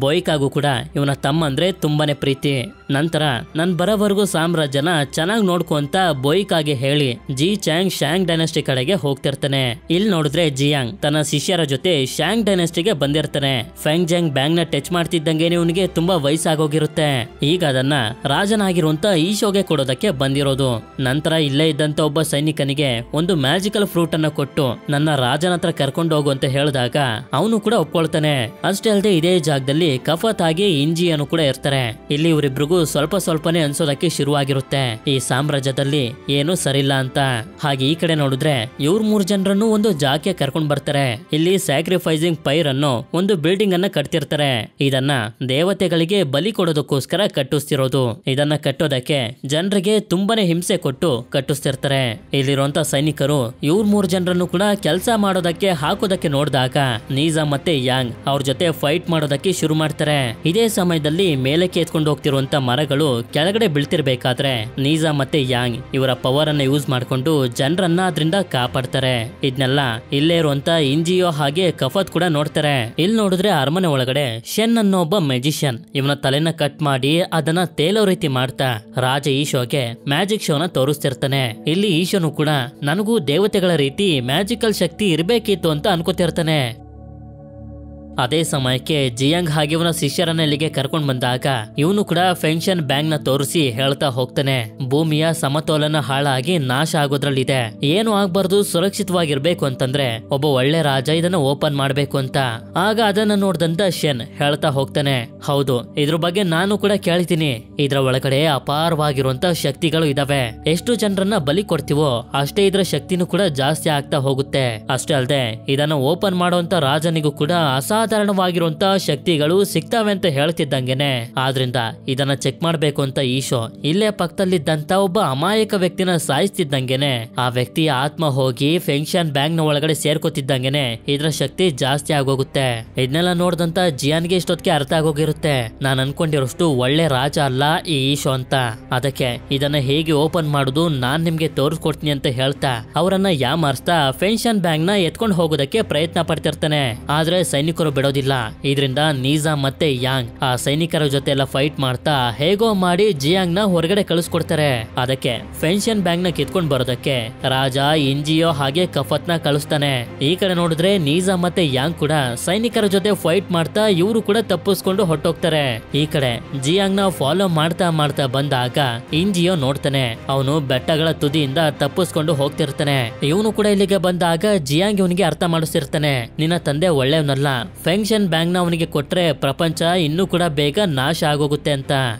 ಬೋಯಿಕಾಗೂ ಕೂಡ ಇವನ ತಮ್ಮ ಅಂದ್ರೆ ತುಂಬಾನೇ ಪ್ರೀತಿ. ನಂತರ ನನ್ ಬರೋವರೆಗೂ ಸಾಮ್ರಾಜ್ಯನ ಚೆನ್ನಾಗಿ ನೋಡ್ಕೊ ಅಂತ ಬೋಯಿಕಾಗೆ ಹೇಳಿ ಜಿ ಚಾಂಗ್ ಶಾಂಗ್ ಡೈನಸ್ಟಿ ಕಡೆಗೆ ಹೋಗ್ತಿರ್ತಾನೆ. ಇಲ್ಲಿ ನೋಡಿದ್ರೆ ಜಿಯಾಂಗ್ ತನ್ನ ಶಿಷ್ಯರ ಜೊತೆ ಶಾಂಗ್ ಡೈನಸ್ಟಿಗೆ ಬಂದಿರ್ತಾನೆ. ಫೆಂಗ್ ಜಾಂಗ್ ಬ್ಯಾಂಗ್ ನ ಟಚ್ ಮಾಡ್ತಿದ್ದಂಗೆ ಇವನಿಗೆ ತುಂಬಾ ವಯಸ್ಸಾಗೋಗಿರುತ್ತೆ. ಈಗ ಅದನ್ನ ರಾಜನಾಗಿರುವಂತ ಈಶೋಗೆ ಕೊಡೋದಕ್ಕೆ ಬಂದಿರೋದು. ನಂತರ ಇಲ್ಲೇ ಇದ್ದಂತ ಒಬ್ಬ ಸೈನಿಕನಿಗೆ ಒಂದು ಮ್ಯಾಜಿಕಲ್ ಫ್ರೂಟ್ ಅನ್ನ ಕೊಟ್ಟು ನನ್ನ ರಾಜನ ಹತ್ರ ಕರ್ಕೊಂಡು ಹೋಗು ಅಂತ ಹೇಳಿದಾಗ ಅವನು ಕೂಡ ಒಪ್ಕೊಳ್ತಾನೆ. ಅಷ್ಟೇ ಅಲ್ಲದೆ ಇದೇ ಜಾಗದಲ್ಲಿ ಕಫಾತ್ ಆಗಿ ಇಂಜಿಯನ್ನು ಕೂಡ ಇರ್ತಾರೆ. ಇಲ್ಲಿ ಇವರಿಬ್ರಿಗೂ ಸ್ವಲ್ಪನೇ ಅನ್ಸೋದಕ್ಕೆ ಶುರುವಾಗಿರುತ್ತೆ ಈ ಸಾಮ್ರಾಜ್ಯದಲ್ಲಿ ಏನು ಸರಿಲ್ಲ ಅಂತ. ಹಾಗೆ ಈ ಕಡೆ ನೋಡಿದ್ರೆ ಇವ್ರ 3 ಜನರನ್ನು ಒಂದು ಜಾಗಕ್ಕೆ ಕರ್ಕೊಂಡ್ ಬರ್ತಾರೆ. ಇಲ್ಲಿ ಸ್ಯಾಕ್ರಿಫೈಸಿಂಗ್ ಪೈರ್ ಅನ್ನೋ ಒಂದು ಬಿಲ್ಡಿಂಗ್ ಅನ್ನ ಕಟ್ತಿರ್ತಾರೆ. ಇದನ್ನ ದೇವತೆಗಳಿಗೆ ಬಲಿ ಕೊಡೋದಕ್ಕೋಸ್ಕರ ಕಟ್ಟಿಸ್ತಿರೋದು. ಇದನ್ನ ಕಟ್ಟೋದಕ್ಕೆ ಜನರಿಗೆ ತುಂಬಾನೇ ಹಿಂಸೆ ಕೊಟ್ಟು ಕಟ್ಟಿಸ್ತಿರ್ತಾರೆ. ಇಲ್ಲಿರುವಂತ ಸೈನಿಕರು ಇವ್ರ 3 ಜನರನ್ನು ಕೂಡ ಕೆಲಸ ಮಾಡೋದಕ್ಕೆ ಹಾಕೋದಕ್ಕೆ ನೋಡಿದಾಗ ನೀಜಾ ಮತ್ತೆ ಯಾಂಗ್ ಅವ್ರ ಜೊತೆ ಫೈಟ್ ಮಾಡೋದಕ್ಕೆ ಶುರು ಮಾಡ್ತಾರೆ. ಇದೇ ಸಮಯದಲ್ಲಿ ಮೇಲಕ್ಕೆ ಎತ್ಕೊಂಡು ಹೋಗ್ತಿರುವಂತ ಮರಗಳು ಕೆಳಗಡೆ ಬೀಳ್ತಿರ್ಬೇಕಾದ್ರೆ ನೀಜಾ ಮತ್ತೆ ಯಾಂಗ್ ಇವರ ಪವರ್ ಅನ್ನ ಯೂಸ್ ಮಾಡ್ಕೊಂಡು ಜನರನ್ನ ಅದರಿಂದ ಕಾಪಾಡ್ತಾರೆ. ಇದನ್ನೆಲ್ಲ ಇಲ್ಲೇ ಇರುವಂತ ಇಂಜಿಯೋ ಹಾಗೆ ಕಫಾತ್ ಕೂಡ ನೋಡ್ತಾರೆ. ಇಲ್ಲಿ ನೋಡಿದ್ರೆ ಅರಮನೆ ಒಳಗಡೆ ಶೆನ್ ಅನ್ನೋ ಒಬ್ಬ ಮೆಜಿಷಿಯನ್ ಇವನ ತಲೆನ ಕಟ್ ಮಾಡಿ ಅದನ್ನ ತೇಲೋ ರೀತಿ ಮಾಡ್ತಾ ರಾಜ ಈಶೋಗೆ ಮ್ಯಾಜಿಕ್ ಶೋನ ತೋರಿಸ್ತಿರ್ತಾನೆ. ಇಲ್ಲಿ ಈಶೋನು ಕೂಡ ನನಗೂ ದೇವತೆಗಳ ರೀತಿ ಮ್ಯಾಜಿಕಲ್ ಶಕ್ತಿ ಇರ್ಬೇಕಿತ್ತು ಅಂತ ಅನ್ಕೋತಿರ್ತಾನೆ. ಅದೇ ಸಮಯಕ್ಕೆ ಜಿಯಾಂಗ್ ಹಾಗೆ ಇವನ ಶಿಷ್ಯರನ್ನ ಇಲ್ಲಿಗೆ ಕರ್ಕೊಂಡ್ ಬಂದಾಗ ಇವನು ಕೂಡ ಫೆಂಕ್ಷನ್ ಬ್ಯಾಂಗ್ ನ ತೋರಿಸಿ ಹೇಳ್ತಾ ಹೋಗ್ತಾನೆ ಭೂಮಿಯ ಸಮತೋಲನ ಹಾಳಾಗಿ ನಾಶ ಆಗೋದ್ರಲ್ಲಿದೆ. ಏನು ಆಗ್ಬಾರ್ದು, ಸುರಕ್ಷಿತವಾಗಿರ್ಬೇಕು ಅಂತಂದ್ರೆ ಒಬ್ಬ ಒಳ್ಳೆ ರಾಜ ಇದನ್ನ ಓಪನ್ ಮಾಡ್ಬೇಕು ಅಂತ. ಆಗ ಅದನ್ನ ನೋಡ್ದಂತ ಶೆನ್ ಹೇಳ್ತಾ ಹೋಗ್ತಾನೆ ಹೌದು, ಇದ್ರ ಬಗ್ಗೆ ನಾನು ಕೂಡ ಕೇಳ್ತೀನಿ. ಇದ್ರ ಒಳಗಡೆ ಅಪಾರವಾಗಿರುವಂತ ಶಕ್ತಿಗಳು ಇದಾವೆ. ಎಷ್ಟು ಜನರನ್ನ ಬಲಿ ಕೊಡ್ತೀವೋ ಅಷ್ಟೇ ಇದ್ರ ಶಕ್ತಿನೂ ಕೂಡ ಜಾಸ್ತಿ ಆಗ್ತಾ ಹೋಗುತ್ತೆ. ಅಷ್ಟೇ ಅಲ್ಲದೆ ಇದನ್ನ ಓಪನ್ ಮಾಡುವಂತ ರಾಜನಿಗೂ ಕೂಡ ಅಸಾಧಾರಣವಾಗಿರುವಂತಹ ಶಕ್ತಿಗಳು ಸಿಗ್ತಾವೆ ಅಂತ ಹೇಳ್ತಿದ್ದಂಗೆನೆ ಆದ್ರಿಂದ ಇದನ್ನ ಚೆಕ್ ಮಾಡ್ಬೇಕು ಅಂತ ಈಶೋ ಇಲ್ಲೇ ಪಕ್ಕದಲ್ಲಿದ್ದಂತ ಒಬ್ಬ ಅಮಾಯಕ ವ್ಯಕ್ತಿನ ಸಾಯಿಸ್ತಿದ್ದಂಗೆನೆ ಆ ವ್ಯಕ್ತಿಯ ಆತ್ಮ ಹೋಗಿ ಫೆಂಕ್ಷನ್ ಬ್ಯಾಂಕ್ ನ ಒಳಗಡೆ ಸೇರ್ಕೋತಿದ್ದಂಗೆನೆ ಇದ್ರ ಶಕ್ತಿ ಜಾಸ್ತಿ ಆಗೋಗುತ್ತೆ. ಇದನ್ನೆಲ್ಲ ನೋಡ್ದಂತ ಜಿಯಾನ್ಗೆ ಇಷ್ಟೊತ್ತಿಗೆ ಅರ್ಥ ಆಗೋಗಿರುತ್ತೆ ನಾನ್ ಅನ್ಕೊಂಡಿರೋಷ್ಟು ಒಳ್ಳೆ ರಾಜ ಅಲ್ಲ ಈ ಈಶೋ ಅಂತ. ಅದಕ್ಕೆ ಇದನ್ನ ಹೇಗೆ ಓಪನ್ ಮಾಡುದು ನಾನ್ ನಿಮ್ಗೆ ತೋರಿಸ್ಕೊಡ್ತೀನಿ ಅಂತ ಹೇಳ್ತಾ ಅವರನ್ನ ಯಾಮಾರಿಸ್ತಾ ಫೆಂಕ್ಷನ್ ಬ್ಯಾಂಕ್ ನ ಎತ್ಕೊಂಡು ಹೋಗೋದಕ್ಕೆ ಪ್ರಯತ್ನ ಪಡ್ತಿರ್ತಾನೆ. ಆದ್ರೆ ಸೈನಿಕರು ಬಿಡೋದಿಲ್ಲ. ಇದರಿಂದ ನೀಜಾ ಮತ್ತೆ ಯಾಂಗ್ ಆ ಸೈನಿಕರ ಜೊತೆ ಎಲ್ಲ ಫೈಟ್ ಮಾಡ್ತಾ ಹೇಗೋ ಮಾಡಿ ಜಿಯಾಂಗ್ ನ ಹೊರಗಡೆ ಕಳಿಸ್ಕೊಡ್ತಾರೆ. ಅದಕ್ಕೆ ಫೆಂಕ್ಷನ್ ಬ್ಯಾಂಕ್ ನ ಕಿತ್ಕೊಂಡ್ ಬರೋದಕ್ಕೆ ರಾಜ ಇಂಜಿಯೋ ಹಾಗೆ ಕಫತ್ ನ ಕಳಿಸ್ತಾನೆ. ಈ ಕಡೆ ನೋಡಿದ್ರೆ ನೀಜಾ ಮತ್ತೆ ಯಾಂಗ್ ಕೂಡ ಸೈನಿಕರ ಜೊತೆ ಫೈಟ್ ಮಾಡ್ತಾ ಇವರು ಕೂಡ ತಪ್ಪಿಸ್ಕೊಂಡು ಹೊಟ್ಟೋಗ್ತಾರೆ. ಈ ಕಡೆ ಜಿಯಾಂಗ್ ನ ಫಾಲೋ ಮಾಡ್ತಾ ಮಾಡ್ತಾ ಬಂದಾಗ ಇಂಜಿಯೋ ನೋಡ್ತಾನೆ ಅವನು ಬೆಟ್ಟಗಳ ತುದಿಯಿಂದ ತಪ್ಪಿಸ್ಕೊಂಡು ಹೋಗ್ತಿರ್ತಾನೆ. ಇವನು ಕೂಡ ಇಲ್ಲಿಗೆ ಬಂದಾಗ ಜಿಯಾಂಗ್ ಇವನಿಗೆ ಅರ್ಥ ಮಾಡಿಸ್ತಿರ್ತಾನೆ ನಿನ್ನ ತಂದೆ ಒಳ್ಳೆಯವನಲ್ಲ, ಫೆಂಕ್ಷನ್ ಬ್ಯಾಂಕ್ ನ ಅವನಿಗೆ ಕೊಟ್ರೆ ಪ್ರಪಂಚ ಇನ್ನೂ ಕೂಡ ಬೇಗ ನಾಶ ಆಗೋಗುತ್ತೆ ಅಂತ.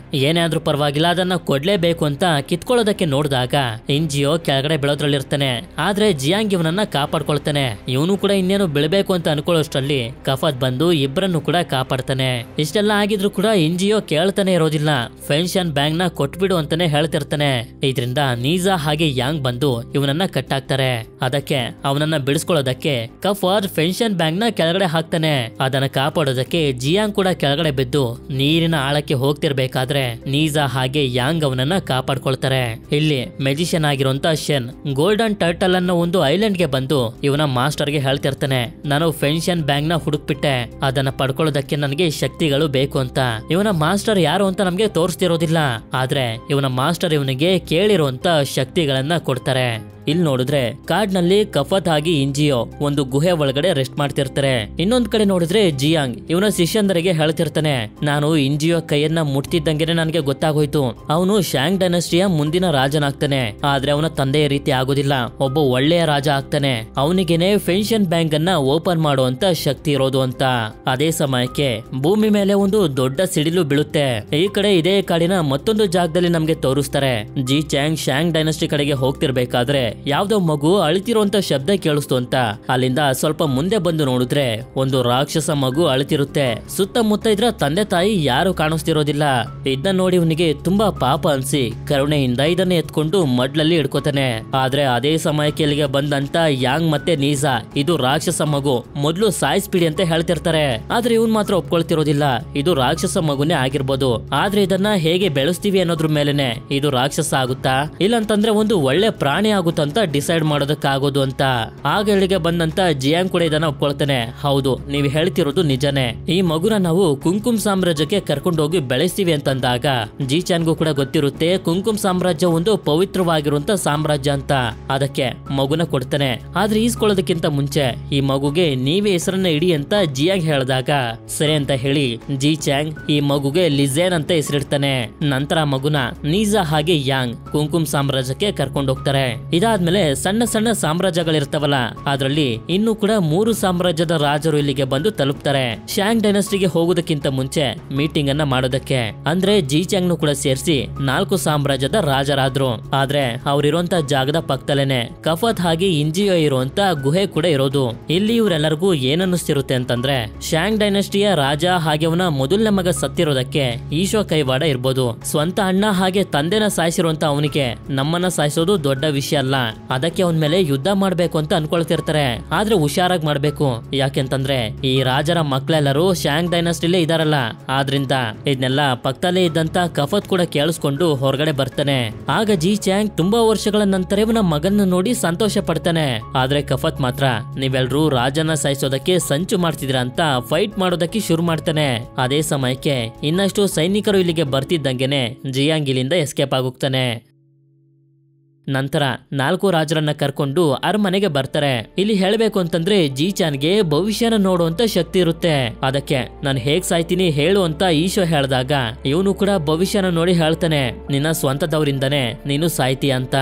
ಏನೇ ಆದ್ರೂ ಪರವಾಗಿಲ್ಲ ಅದನ್ನ ಕೊಡ್ಲೇಬೇಕು ಅಂತ ಕಿತ್ಕೊಳ್ಳೋದಕ್ಕೆ ನೋಡಿದಾಗ ಇಂಜಿಯೋ ಕೆಳಗಡೆ ಬೆಳೋದ್ರಲ್ಲಿರ್ತಾನೆ. ಆದ್ರೆ ಜಿಯಾಂಗ್ ಇವನನ್ನ ಕಾಪಾಡ್ಕೊಳ್ತಾನೆ. ಇವನು ಕೂಡ ಇನ್ನೇನು ಬೆಳಬೇಕು ಅಂತ ಅನ್ಕೊಳ್ಳೋಷ್ಟರಲ್ಲಿ ಕಫಾತ್ ಬಂದು ಇಬ್ಬರನ್ನು ಕೂಡ ಕಾಪಾಡ್ತಾನೆ. ಇಷ್ಟೆಲ್ಲ ಆಗಿದ್ರು ಕೂಡ ಇಂಜಿಯೋ ಕೇಳ್ತಾನೆ ಇರೋದಿಲ್ಲ. ಫೆಂಕ್ಷನ್ ಬ್ಯಾಂಕ್ ನ ಕೊಟ್ಬಿಡು ಅಂತಾನೆ ಹೇಳ್ತಿರ್ತಾನೆ. ಇದರಿಂದ ನೀಜಾ ಹಾಗೆ ಯಾಂಗ್ ಬಂದು ಇವನನ್ನ ಕಟ್ಟಾಕ್ತಾರೆ. ಅದಕ್ಕೆ ಅವನನ್ನ ಬಿಡಿಸ್ಕೊಳ್ಳೋದಕ್ಕೆ ಕಫಾತ್ ಫೆಂಕ್ಷನ್ ಬ್ಯಾಂಕ್ ನ ಕೆಳಗಡೆ ಹಾಕ್ತಾನೆ. ಅದನ್ನ ಕಾಪಾಡೋದಕ್ಕೆ ಜಿಯಾಂಗ್ ಕೂಡ ಕೆಳಗಡೆ ಬಿದ್ದು ನೀರಿನ ಆಳಕ್ಕೆ ಹೋಗ್ತಿರ್ಬೇಕಾದ್ರೆ ನೀಜಾ ಹಾಗೆ ಯಾಂಗ್ ಅವನನ್ನ ಕಾಪಾಡ್ಕೊಳ್ತಾರೆ. ಇಲ್ಲಿ ಮೆಜಿಷಿಯನ್ ಆಗಿರುವಂತ ಶೆನ್ ಗೋಲ್ಡನ್ ಟರ್ಟಲ್ ಅನ್ನೋ ಒಂದು ಐಲ್ಯಾಂಡ್ ಗೆ ಬಂದು ಇವನ ಮಾಸ್ಟರ್ ಗೆ ಹೇಳ್ತಿರ್ತಾನೆ ನಾನು ಫೆಂಕ್ಷನ್ ಬ್ಯಾಂಕ್ ನ ಹುಡುಕ್ಬಿಟ್ಟೆ, ಅದನ್ನ ಪಡ್ಕೊಳ್ಳೋದಕ್ಕೆ ನನಗೆ ಶಕ್ತಿಗಳು ಬೇಕು ಅಂತ. ಇವನ ಮಾಸ್ಟರ್ ಯಾರು ಅಂತ ನಮ್ಗೆ ತೋರಿಸ್ತಿರೋದಿಲ್ಲ. ಆದ್ರೆ ಇವನ ಮಾಸ್ಟರ್ ಇವನಿಗೆ ಕೇಳಿರುವಂತ ಶಕ್ತಿಗಳನ್ನ ಕೊಡ್ತಾರೆ. ಇಲ್ಲಿ ನೋಡಿದ್ರೆ ಕಾಡ್ನಲ್ಲಿ ಕಫತ್ ಆಗಿ ಇಂಜಿಯೋ ಒಂದು ಗುಹೆ ಒಳಗಡೆ ರೆಸ್ಟ್ ಮಾಡ್ತಿರ್ತಾರೆ. ಇನ್ನೊಂದ್ ಕಡೆ ನೋಡಿದ್ರೆ ಜಿಯಾಂಗ್ ಇವನ ಶಿಷ್ಯಂದರಿಗೆ ಹೇಳ್ತಿರ್ತಾನೆ ನಾನು ಇಂಜಿಯೋ ಕೈಯನ್ನ ಮುಟ್ತಿದ್ದಂಗೆನೆ ನನಗೆ ಗೊತ್ತಾಗೋಯ್ತು ಅವನು ಶಾಂಗ್ ಡೈನಸ್ಟಿಯ ಮುಂದಿನ ರಾಜನಾಗ್ತಾನೆ. ಆದ್ರೆ ಅವನ ತಂದೆಯ ರೀತಿ ಆಗೋದಿಲ್ಲ, ಒಬ್ಬ ಒಳ್ಳೆಯ ರಾಜ ಆಗ್ತಾನೆ. ಅವನಿಗೇನೆ ಫೆಂಕ್ಷನ್ ಬ್ಯಾಂಕ್ ಅನ್ನ ಓಪನ್ ಮಾಡುವಂತ ಶಕ್ತಿ ಇರೋದು ಅಂತ. ಅದೇ ಸಮಯಕ್ಕೆ ಭೂಮಿ ಮೇಲೆ ಒಂದು ದೊಡ್ಡ ಸಿಡಿಲು ಬೀಳುತ್ತೆ. ಈ ಕಡೆ ಇದೇ ಕಾಡಿನ ಮತ್ತೊಂದು ಜಾಗದಲ್ಲಿ ನಮ್ಗೆ ತೋರಿಸ್ತಾರೆ ಜಿ ಚಾಂಗ್ ಶಾಂಗ್ ಡೈನಸ್ಟಿ ಕಡೆಗೆ ಹೋಗ್ತಿರ್ಬೇಕಾದ್ರೆ ಯಾವ್ದೋ ಮಗು ಅಳ್ತಿರುವಂತ ಶಬ್ದ ಕೇಳಿಸ್ತು ಅಂತ ಅಲ್ಲಿಂದ ಸ್ವಲ್ಪ ಮುಂದೆ ಬಂದು ನೋಡಿದ್ರೆ ಒಂದು ರಾಕ್ಷಸ ಮಗು ಅಳ್ತಿರುತ್ತೆ. ಸುತ್ತಮುತ್ತ ಇದ್ರ ತಂದೆ ತಾಯಿ ಯಾರು ಕಾಣಿಸ್ತಿರೋದಿಲ್ಲ. ಇದನ್ನ ನೋಡಿ ಇವನಿಗೆ ತುಂಬಾ ಪಾಪ ಅನ್ಸಿ ಕರುಣೆಯಿಂದ ಇದನ್ನ ಎತ್ಕೊಂಡು ಮಡ್ಲಲ್ಲಿ ಹಿಡ್ಕೋತಾನೆ. ಆದ್ರೆ ಅದೇ ಸಮಯಕ್ಕೆ ಇಲ್ಲಿಗೆ ಬಂದಂತ ಯಾಂಗ್ ಮತ್ತೆ ನೀಸಾ ಇದು ರಾಕ್ಷಸ ಮಗು, ಮೊದ್ಲು ಸಾಯಿಸ್ಬಿಡಿ ಅಂತ ಹೇಳ್ತಿರ್ತಾರೆ. ಆದ್ರೆ ಇವನ್ ಮಾತ್ರ ಒಪ್ಕೊಳ್ತಿರೋದಿಲ್ಲ. ಇದು ರಾಕ್ಷಸ ಮಗುನೇ ಆಗಿರ್ಬೋದು, ಆದ್ರೆ ಇದನ್ನ ಹೇಗೆ ಬೆಳೆಸ್ತೀವಿ ಅನ್ನೋದ್ರ ಮೇಲೆನೆ ಇದು ರಾಕ್ಷಸ ಆಗುತ್ತಾ ಇಲ್ಲಂತಂದ್ರೆ ಒಂದು ಒಳ್ಳೆ ಪ್ರಾಣಿ ಆಗುತ್ತಂತ ಡಿಸೈಡ್ ಮಾಡೋದಕ್ಕಾಗೋದು ಅಂತ. ಆಗ ಇಲ್ಲಿಗೆ ಬಂದಂತ ಜಿಯಾಂಗ್ ಕೂಡ ಇದನ್ನ ಒಪ್ಕೊಳ್ತಾನೆ. ಹೌದು, ನೀವು ಹೇಳ್ತಿರೋದು ನಿಜನೇ. ಈ ಮಗುನ ನಾವು ಕುಂಕುಮ್ ಸಾಮ್ರಾಜ್ಯಕ್ಕೆ ಕರ್ಕೊಂಡೋಗಿ ಬೆಳೆಸ್ತೀವಿ ಅಂತಂದಾಗ ಜಿಚಾನ್ಗೂ ಕೂಡ ಗೊತ್ತಿರುತ್ತೆ ಕುಂಕುಮ್ ಸಾಮ್ರಾಜ್ಯ ಒಂದು ಪವಿತ್ರವಾಗಿರುವಂತ ಸಾಮ್ರಾಜ್ಯ ಅಂತ. ಅದಕ್ಕೆ ಮಗುನ ಕೊಡ್ತಾನೆ. ಆದ್ರೆ ಈಸ್ಕೊಳ್ಳೋದಕ್ಕಿಂತ ಮುಂಚೆ ಈ ಮಗುಗೆ ನೀವೇ ಹೆಸರನ್ನ ಇಡಿ ಅಂತ ಜಿಯಾಂಗ್ ಹೇಳಿದಾಗ ಸರಿ ಅಂತ ಹೇಳಿ ಜಿಚಾಂಗ್ ಈ ಮಗುಗೆ ಲಿಜೇನ್ ಅಂತ ಹೆಸರಿಡ್ತಾನೆ. ನಂತರ ಮಗುನ ನೀಸಾ ಹಾಗೆ ಯಾಂಗ್ ಕುಂಕುಮ್ ಸಾಮ್ರಾಜ್ಯಕ್ಕೆ ಕರ್ಕೊಂಡು ಹೋಗ್ತಾರೆ. ಇದಾದ್ಮೇಲೆ ಸಣ್ಣ ಸಣ್ಣ ಸಾಮ್ರಾಜ್ಯಗಳಿರ್ತಾವಲ್ಲ, ಅದ್ರಲ್ಲಿ ಇನ್ನು ಕೂಡ 3 ಸಾಮ್ರಾಜ್ಯದ ರಾಜರು ಇಲ್ಲಿಗೆ ಬಂದು ತಲುಪ್ತಾರೆ. ಶಾಂಗ್ ಡೈನಸ್ಟಿಗೆ ಹೋಗೋದಕ್ಕಿಂತ ಮುಂಚೆ ಮೀಟಿಂಗ್ ಅನ್ನ ಮಾಡೋದಕ್ಕೆ. ಅಂದ್ರೆ ಜಿಚಾಂಗ್ ಕೂಡ ಸೇರಿಸಿ 4 ಸಾಮ್ರಾಜ್ಯದ ರಾಜರಾದ್ರು. ಆದ್ರೆ ಅವ್ರಿರುವಂತ ಜಾಗದ ಪಕ್ಕದಲ್ಲೇನೆ ಕಫತ್ ಹಾಗೆ ಇಂಜಿಯೋ ಇರುವಂತ ಗುಹೆ ಕೂಡ ಇರೋದು. ಇಲ್ಲಿ ಇವರೆಲ್ಲರಿಗೂ ಏನನ್ನಿಸ್ತಿರುತ್ತೆ ಅಂತಂದ್ರೆ ಶಾಂಗ್ ಡೈನಸ್ಟಿಯ ರಾಜ ಹಾಗೆ ಅವನ ಮೊದಲನೇ ಮಗ ಸತ್ತಿರೋದಕ್ಕೆ ಈಶೋ ಕೈವಾಡ ಇರ್ಬೋದು. ಸ್ವಂತ ಅಣ್ಣ ಹಾಗೆ ತಂದೆನ ಸಾಯಿಸಿರುವಂತ ಅವನಿಗೆ ನಮ್ಮನ್ನ ಸಾಯಿಸೋದು ದೊಡ್ಡ ವಿಷಯ ಅಲ್ಲ, ಅದಕ್ಕೆ ಅವನ ಮೇಲೆ ಯುದ್ಧ ಮಾಡ್ಬೇಕು ಅಂತ ಅನ್ಕೊಳ್ತಿರ್ತಾರೆ. ಆದ್ರೆ ಹುಷಾರಾಗಿ ಮಾಡ್ಬೇಕು, ಯಾಕೆಂತಂದ್ರೆ ಈ ರಾಜರ ಮಕ್ಕಳೆಲ್ಲರೂ ಶಾಂಗ್ ಡೈನಸ್ಟಿಲೇ ಇದಾರಲ್ಲ. ಆದ್ರಿಂದ ಇದನ್ನೆಲ್ಲ ಪಕ್ಕದಲ್ಲೇ ಇದ್ದಂತ ಕಫತ್ ಕೂಡ ಕೇಳಿಸ್ಕೊಂಡು ಹೊರಗಡೆ ಬರ್ತಾನೆ. ಆಗ ಜಿಚಾಂಗ್ ತುಂಬಾ ವರ್ಷಗಳ ನಂತರ ಇವನ ಮಗನ್ನ ನೋಡಿ ಸಂತೋಷ ಪಡ್ತಾನೆ. ಆದ್ರೆ ಕಫತ್ ಮಾತ್ರ ನೀವೆಲ್ರೂ ರಾಜನ ಸಾಯಿಸೋದಕ್ಕೆ ಸಂಚು ಮಾಡ್ತಿದ್ರ ಅಂತ ಫೈಟ್ ಮಾಡೋದಕ್ಕೆ ಶುರು ಮಾಡ್ತಾನೆ. ಅದೇ ಸಮಯಕ್ಕೆ ಇನ್ನಷ್ಟು ಸೈನಿಕರು ಇಲ್ಲಿಗೆ ಬರ್ತಿದ್ದಂಗೆನೆ ಜಿಯಾಂಗ್ ಇಲ್ಲಿಂದ ಎಸ್ಕೇಪ್ ಆಗೋಗ್ತಾನೆ. ನಂತರ 4 ರಾಜರನ್ನ ಕರ್ಕೊಂಡು ಅರಮನೆಗೆ ಬರ್ತಾರೆ. ಇಲ್ಲಿ ಹೇಳ್ಬೇಕು ಅಂತಂದ್ರೆ ಜಿಚಾನ್ಗೆ ಭವಿಷ್ಯನ ನೋಡುವಂತ ಶಕ್ತಿ ಇರುತ್ತೆ. ಅದಕ್ಕೆ ನಾನು ಹೇಗ್ ಸಾಯ್ತೀನಿ ಹೇಳು ಅಂತ ಈಶೋ ಹೇಳಿದಾಗ ಇವನು ಕೂಡ ಭವಿಷ್ಯನ ನೋಡಿ ಹೇಳ್ತಾನೆ, ನಿನ್ನ ಸ್ವಂತದವರಿಂದನೇ ನೀನು ಸಾಯ್ತೀಯ ಅಂತ.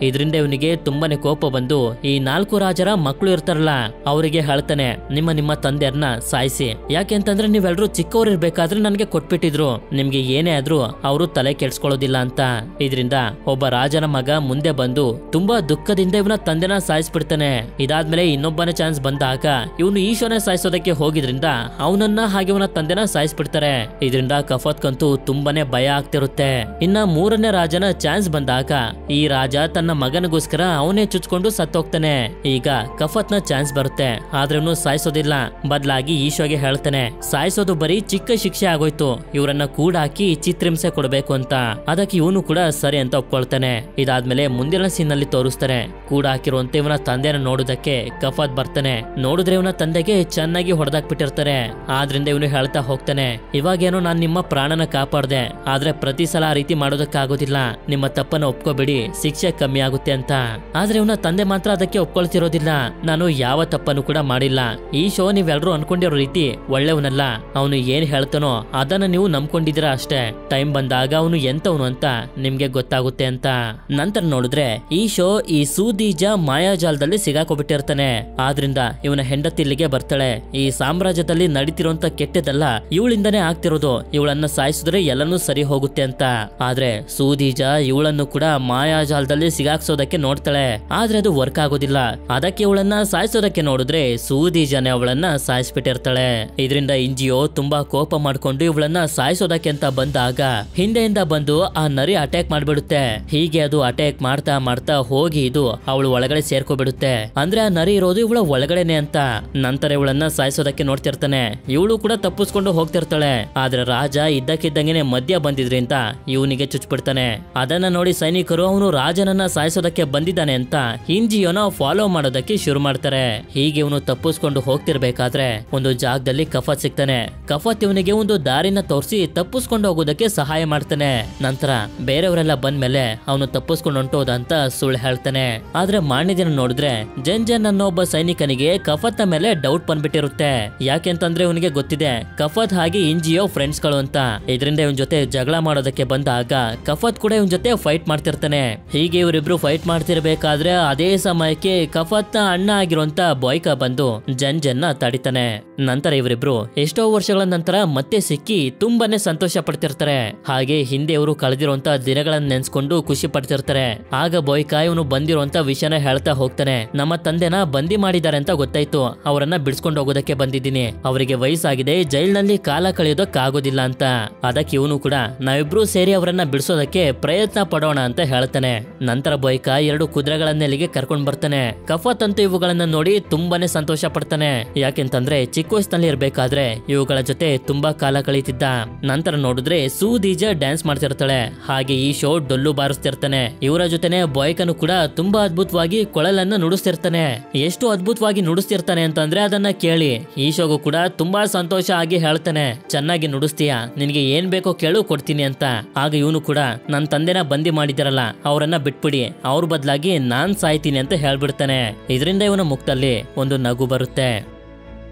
ಇದರಿಂದ ಇವನಿಗೆ ತುಂಬಾನೇ ಕೋಪ ಬಂದು ಈ 4 ರಾಜರ ಮಕ್ಕಳು ಇರ್ತಾರಲ್ಲ ಅವರಿಗೆ ಹೇಳ್ತಾನೆ, ನಿಮ್ಮ ತಂದೆಯನ್ನ ಸಾಯಿಸಿ, ಯಾಕೆಂತಂದ್ರೆ ನೀವೆಲ್ರೂ ಚಿಕ್ಕವರಿರ್ಬೇಕಾದ್ರೆ ನನ್ಗೆ ಕೊಟ್ಬಿಟ್ಟಿದ್ರು, ನಿಮ್ಗೆ ಏನೇ ಆದ್ರೂ ಅವರು ತಲೆ ಕೆಡ್ಸ್ಕೊಳ್ಳೋದಿಲ್ಲ ಅಂತ. ಇದರಿಂದ ಒಬ್ಬ ರಾಜನ ಮಗ ಮುಂದೆ ಬಂದು ತುಂಬಾ ದುಃಖದಿಂದ ಇವನ ತಂದೆನ ಸಾಯಿಸ್ಬಿಡ್ತಾನೆ. ಇದಾದ್ಮೇಲೆ ಇನ್ನೊಬ್ಬನ ಚಾನ್ಸ್ ಬಂದಾಗ ಇವನು ಈಶೋನ ಸಾಯಿಸೋದಕ್ಕೆ ಹೋಗಿದ್ರಿಂದ ಅವನನ್ನ ಹಾಗೆ ಅವನ ತಂದೆನ ಸಾಯಿಸ್ಬಿಡ್ತಾರೆ. ಇದರಿಂದ ಕಫತ್ಗಂತೂ ತುಂಬಾನೇ ಭಯ ಆಗ್ತಿರುತ್ತೆ. ಇನ್ನ 3ನೇ ರಾಜನ ಚಾನ್ಸ್ ಬಂದಾಗ ಈ ರಾಜ ತನ್ನ ಮಗನಿಗೋಸ್ಕರ ಅವನೇ ಚುಚ್ಕೊಂಡು ಸತ್ತೋಗ್ತಾನೆ. ಈಗ ಕಫತ್ನ ಚಾನ್ಸ್ ಬರುತ್ತೆ, ಆದ್ರೆ ಇವನು ಸಾಯಿಸೋದಿಲ್ಲ. ಬದಲಾಗಿ ಈಶೋಗೆ ಹೇಳ್ತಾನೆ, ಸಾಯಿಸೋದು ಬರೀ ಚಿಕ್ಕ ಶಿಕ್ಷೆ ಆಗೋಯ್ತು, ಇವರನ್ನ ಕೂಡ ಹಾಕಿ ಚಿತ್ರಿಂಸೆ ಕೊಡ್ಬೇಕು ಅಂತ. ಅದಕ್ಕೆ ಇವನು ಕೂಡ ಸರಿ ಅಂತ ಒಪ್ಕೊಳ್ತಾನೆ. ಇದಾದ್ಮೇಲೆ ಮುಂದಿನ ಸೀನ್ ಅಲ್ಲಿ ತೋರಿಸ್ತಾರೆ ಕೂಡ ಹಾಕಿರುವಂತೆ ಇವನ ತಂದೆನ ನೋಡೋದಕ್ಕೆ ಕಫತ್ ಬರ್ತಾನೆ. ನೋಡಿದ್ರೆ ಇವನ ತಂದೆಗೆ ಚೆನ್ನಾಗಿ ಹೊಡೆದಾಕ್ಬಿಟ್ಟಿರ್ತಾರೆ. ಆದ್ರಿಂದ ಇವನು ಹೇಳ್ತಾ ಹೋಗ್ತಾನೆ, ಇವಾಗೇನೋ ನಾನ್ ನಿಮ್ಮ ಪ್ರಾಣನ ಕಾಪಾಡ್ದೆ, ಆದ್ರೆ ಪ್ರತಿ ಸಲ ಆ ರೀತಿ ಮಾಡೋದಕ್ಕಾಗೋದಿಲ್ಲ, ನಿಮ್ಮ ತಪ್ಪನ್ನ ಒಪ್ಕೋಬೇಡಿ, ಶಿಕ್ಷೆ ಕಮ್ಮಿ ಆಗುತ್ತೆ ಅಂತ. ಆದ್ರೆ ಇವನ ತಂದೆ ಮಾತ್ರ ಅದಕ್ಕೆ ಒಪ್ಕೊಳ್ತಿರೋದಿಲ್ಲ. ನಾನು ಯಾವ ತಪ್ಪನ್ನು ಕೂಡ ಮಾಡಿಲ್ಲ, ಈ ಶೋ ನೀವೆಲ್ರೂ ಅನ್ಕೊಂಡಿರೋ ರೀತಿ ಒಳ್ಳೆಯವನಲ್ಲ, ಅವನು ಏನ್ ಹೇಳ್ತಾನೋ ಅದನ್ನ ನೀವು ನಂಬ್ಕೊಂಡಿದ್ದೀರಾ ಅಷ್ಟೇ, ಟೈಮ್ ಬಂದಾಗ ಅವನು ಎಂತವನು ಅಂತ ನಿಮ್ಗೆ ಗೊತ್ತಾಗುತ್ತೆ ಅಂತ. ನಂತರ ನೋಡಿದ್ರೆ ಈ ಶೋ ಈ ಸೂದೀಜ ಮಾಯಾಜಾಲದಲ್ಲಿ ಸಿಗಾಕೋಬಿಟ್ಟಿರ್ತಾನೆ. ಆದ್ರಿಂದ ಇವನ ಹೆಂಡತಿ ಇಲ್ಲಿಗೆ ಬರ್ತಾಳೆ. ಈ ಸಾಮ್ರಾಜ್ಯದಲ್ಲಿ ನಡೀತಿರುವಂತ ಕೆಟ್ಟದೆಲ್ಲ ಇವಳಿಂದನೇ ಆಗ್ತಿರೋದು, ಇವಳನ್ನ ಸಾಯಿಸಿದ್ರೆ ಎಲ್ಲನೂ ಸರಿ ಹೋಗುತ್ತೆ ಅಂತ. ಆದ್ರೆ ಸೂದೀಜ ಇವಳನ್ನು ಕೂಡ ಮಾಯಾಜಾಲದಲ್ಲಿ ಸಿಗಾಕ್ಸೋದಕ್ಕೆ ನೋಡ್ತಾಳೆ. ಆದ್ರೆ ಅದು ವರ್ಕ್ ಆಗೋದಿಲ್ಲ. ಅದಕ್ಕೆ ಇವಳನ್ನ ಸಾಯಿಸೋದಕ್ಕೆ ನೋಡಿದ್ರೆ ಸೂದೀಜನೇ ಅವಳನ್ನ ಸಾಯಿಸ್ಬಿಟ್ಟಿರ್ತಾಳೆ. ಇದರಿಂದ ಇಂಜಿಯೋ ತುಂಬಾ ಕೋಪ ಮಾಡ್ಕೊಂಡು ಇವಳನ್ನ ಸಾಯಿಸೋದಕ್ಕೆ ಅಂತ ಬಂದಾಗ ಹಿಂದೆಯಿಂದ ಬಂದು ಆ ನರಿ ಅಟ್ಯಾಕ್ ಮಾಡ್ಬಿಡುತ್ತೆ. ಹೀಗೆ ಅದು ಅಟ್ಯಾಕ್ ಮಾಡ್ತಾ ಮಾಡ್ತಾ ಹೋಗಿ ಇದು ಅವಳು ಒಳಗಡೆ ಸೇರ್ಕೊಬಿಡುತ್ತೆ. ಅಂದ್ರೆ ಆ ನರಿ ಇರೋದು ಇವಳ ಒಳಗಡೆನೆ ಅಂತ. ನಂತರ ಇವಳನ್ನ ಸಾಯಿಸೋದಕ್ಕೆ ನೋಡ್ತಿರ್ತಾನೆ. ಇವಳು ಕೂಡ ತಪ್ಪಿಸ್ಕೊಂಡು ಹೋಗ್ತಿರ್ತಾಳೆ. ಆದ್ರೆ ರಾಜ ಇದ್ದಕ್ಕಿದ್ದಂಗೆನೆ ಮಧ್ಯ ಬಂದಿದ್ರಿಂದ ಇವನಿಗೆ ಚುಚ್ಬಿಡ್ತಾನೆ. ಅದನ್ನ ನೋಡಿ ಸೈನಿಕರು ಅವನು ರಾಜನನ್ನ ಸಾಯಿಸೋದಕ್ಕೆ ಬಂದಿದ್ದಾನೆ ಅಂತ ಇಂಜಿಯೋನ ಫಾಲೋ ಮಾಡೋದಕ್ಕೆ ಶುರು ಮಾಡ್ತಾರೆ. ಹೀಗೆ ಇವನು ತಪ್ಪಿಸ್ಕೊಂಡು ಹೋಗ್ತಿರ್ಬೇಕಾದ್ರೆ ಒಂದು ಜಾಗದಲ್ಲಿ ಕಫತ್ ಸಿಗ್ತಾನೆ. ಕಫತ್ ಇವನಿಗೆ ಒಂದು ದಾರಿನ ತೋರಿಸಿ ತಪ್ಪಿಸ್ಕೊಂಡು ಹೋಗೋದಕ್ಕೆ ಸಹಾಯ ಮಾಡ್ತಾನೆ. ನಂತರ ಬೇರೆಯವರೆಲ್ಲ ಬಂದ್ಮೇಲೆ ಅವನು ತಪ್ಪಿಸ್ಕೊಂಡು ಹೊಂಟೋದಂತ ಸುಳ್ಳು ಹೇಳ್ತಾನೆ. ಆದ್ರೆ ಮಾರನೇ ದಿನ ನೋಡಿದ್ರೆ ಜೆನ್ ಅನ್ನೋ ಒಬ್ಬ ಸೈನಿಕನಿಗೆ ಕಫತ್ ಮೇಲೆ ಡೌಟ್ ಬಂದ್ಬಿಟ್ಟಿರುತ್ತೆ. ಯಾಕೆಂತಂದ್ರೆ ಇವನಿಗೆ ಗೊತ್ತಿದೆ ಕಫತ್ ಹಾಗೆ ಇಂಜಿಯೋ ಫ್ರೆಂಡ್ಸ್ ಗಳು ಅಂತ. ಇದರಿಂದ ಇವನ್ ಜೊತೆ ಜಗಳ ಮಾಡೋದಕ್ಕೆ ಬಂದಾಗ ಕಫತ್ ಕೂಡ ಇವನ್ ಜೊತೆ ಫೈಟ್ ಮಾಡ್ತಿರ್ತಾನೆ. ಹೀಗೆ ಇವರಿಬ್ರು ಫೈಟ್ ಮಾಡ್ತಿರ್ಬೇಕಾದ್ರೆ ಅದೇ ಸಮಯಕ್ಕೆ ಕಫತ್ ಅಣ್ಣ ಆಗಿರುವಂತ ಬಾಯ್ಕಾ ಬಂದು ಜೆನ್ನ ತಡಿತಾನೆ. ನಂತರ ಇವರಿಬ್ರು ಎಷ್ಟೋ ವರ್ಷಗಳ ನಂತರ ಮತ್ತೆ ಸಿಕ್ಕಿ ತುಂಬಾನೇ ಸಂತೋಷ ಪಡ್ತಿರ್ತಾರೆ. ಹಾಗೆ ಹಿಂದೆ ಇವರು ಕಳೆದಿರುವಂತ ದಿನಗಳನ್ನ ನೆನ್ಸ್ಕೊಂಡು ಖುಷಿ ಪಡ್ತಿರ್ತಾರೆ. ಆಗ ಬೊಯ್ಕ ಇವನು ಬಂದಿರುವಂತ ವಿಷಯನ ಹೇಳ್ತಾ ಹೋಗ್ತಾನೆ. ನಮ್ಮ ತಂದೆನ ಬಂದಿ ಮಾಡಿದ್ದಾರೆ ಅಂತ ಗೊತ್ತಾಯ್ತು, ಅವರನ್ನ ಬಿಡಿಸ್ಕೊಂಡು ಹೋಗೋದಕ್ಕೆ ಬಂದಿದ್ದೀನಿ. ಅವರಿಗೆ ವಯಸ್ಸಾಗಿದೆ, ಜೈಲ್ನಲ್ಲಿ ಕಾಲ ಕಳೆಯೋದಕ್ಕಾಗೋದಿಲ್ಲ ಅಂತ. ಅದಕ್ಕೆ ಇವನು ಕೂಡ ನಾವಿಬ್ರು ಸೇರಿ ಅವರನ್ನ ಬಿಡಿಸೋದಕ್ಕೆ ಪ್ರಯತ್ನ ಪಡೋಣ ಅಂತ ಹೇಳ್ತಾನೆ. ನಂತರ ಬೊಯ್ಕ 2 ಕುದುರೆಗಳನ್ನೆಲ್ಲಿಗೆ ಕರ್ಕೊಂಡ್ ಬರ್ತಾನೆ. ಕಫತ್ ಅಂತೂ ಇವುಗಳನ್ನ ನೋಡಿ ತುಂಬಾನೇ ಸಂತೋಷ ಪಡ್ತಾನೆ. ಯಾಕೆಂತಂದ್ರೆ ಚಿಕ್ಕ ವಯಸ್ಸಿನಲ್ಲಿ ಇರ್ಬೇಕಾದ್ರೆ ಇವುಗಳ ಜೊತೆ ತುಂಬಾ ಕಾಲ ಕಳೀತಿದ್ದ. ನಂತರ ನೋಡಿದ್ರೆ ಸೂದೀಜಾ ಡ್ಯಾನ್ಸ್ ಮಾಡ್ತಿರ್ತಾಳೆ, ಹಾಗೆ ಈ ಶೋ ಡೊಲ್ಲು ಬಾರಿಸ್ತಿರ್ತಾನೆ. ಇವರ ಜೊತೆನೆ ಬೊಯ್ಕನು ಕೂಡ ತುಂಬಾ ಅದ್ಭುತವಾಗಿ ಕೊಳಲನ್ನ ನುಡಿಸ್ತಿರ್ತಾನೆ. ಎಷ್ಟು ಅದ್ಭುತವಾಗಿ ನುಡಿಸ್ತಿರ್ತಾನೆ ಅಂತಂದ್ರೆ ಅದನ್ನ ಕೇಳಿ ಈ ಶೋಗೂ ಕೂಡ ತುಂಬಾ ಸಂತೋಷ ಆಗಿ ಹೇಳ್ತಾನೆ, ಚೆನ್ನಾಗಿ ನುಡಿಸ್ತೀಯಾ, ನಿನ್ಗೆ ಏನ್ ಬೇಕೋ ಕೇಳು ಕೊಡ್ತೀನಿ ಅಂತ. ಆಗ ಇವನು ಕೂಡ ನನ್ನ ತಂದೆನ ಬಂದಿ ಮಾಡಿದಾರಲ್ಲ ಅವರನ್ನ ಬಿಟ್ಬಿಡಿ, ಅವ್ರ ಬದಲಾಗಿ ನಾನ್ ಸಾಯ್ತೀನಿ ಅಂತ ಹೇಳ್ಬಿಡ್ತಾನೆ. ಇದರಿಂದ ಇವನ ಮುಖದಲ್ಲಿ ಒಂದು ನಗು ಬರುತ್ತೆ.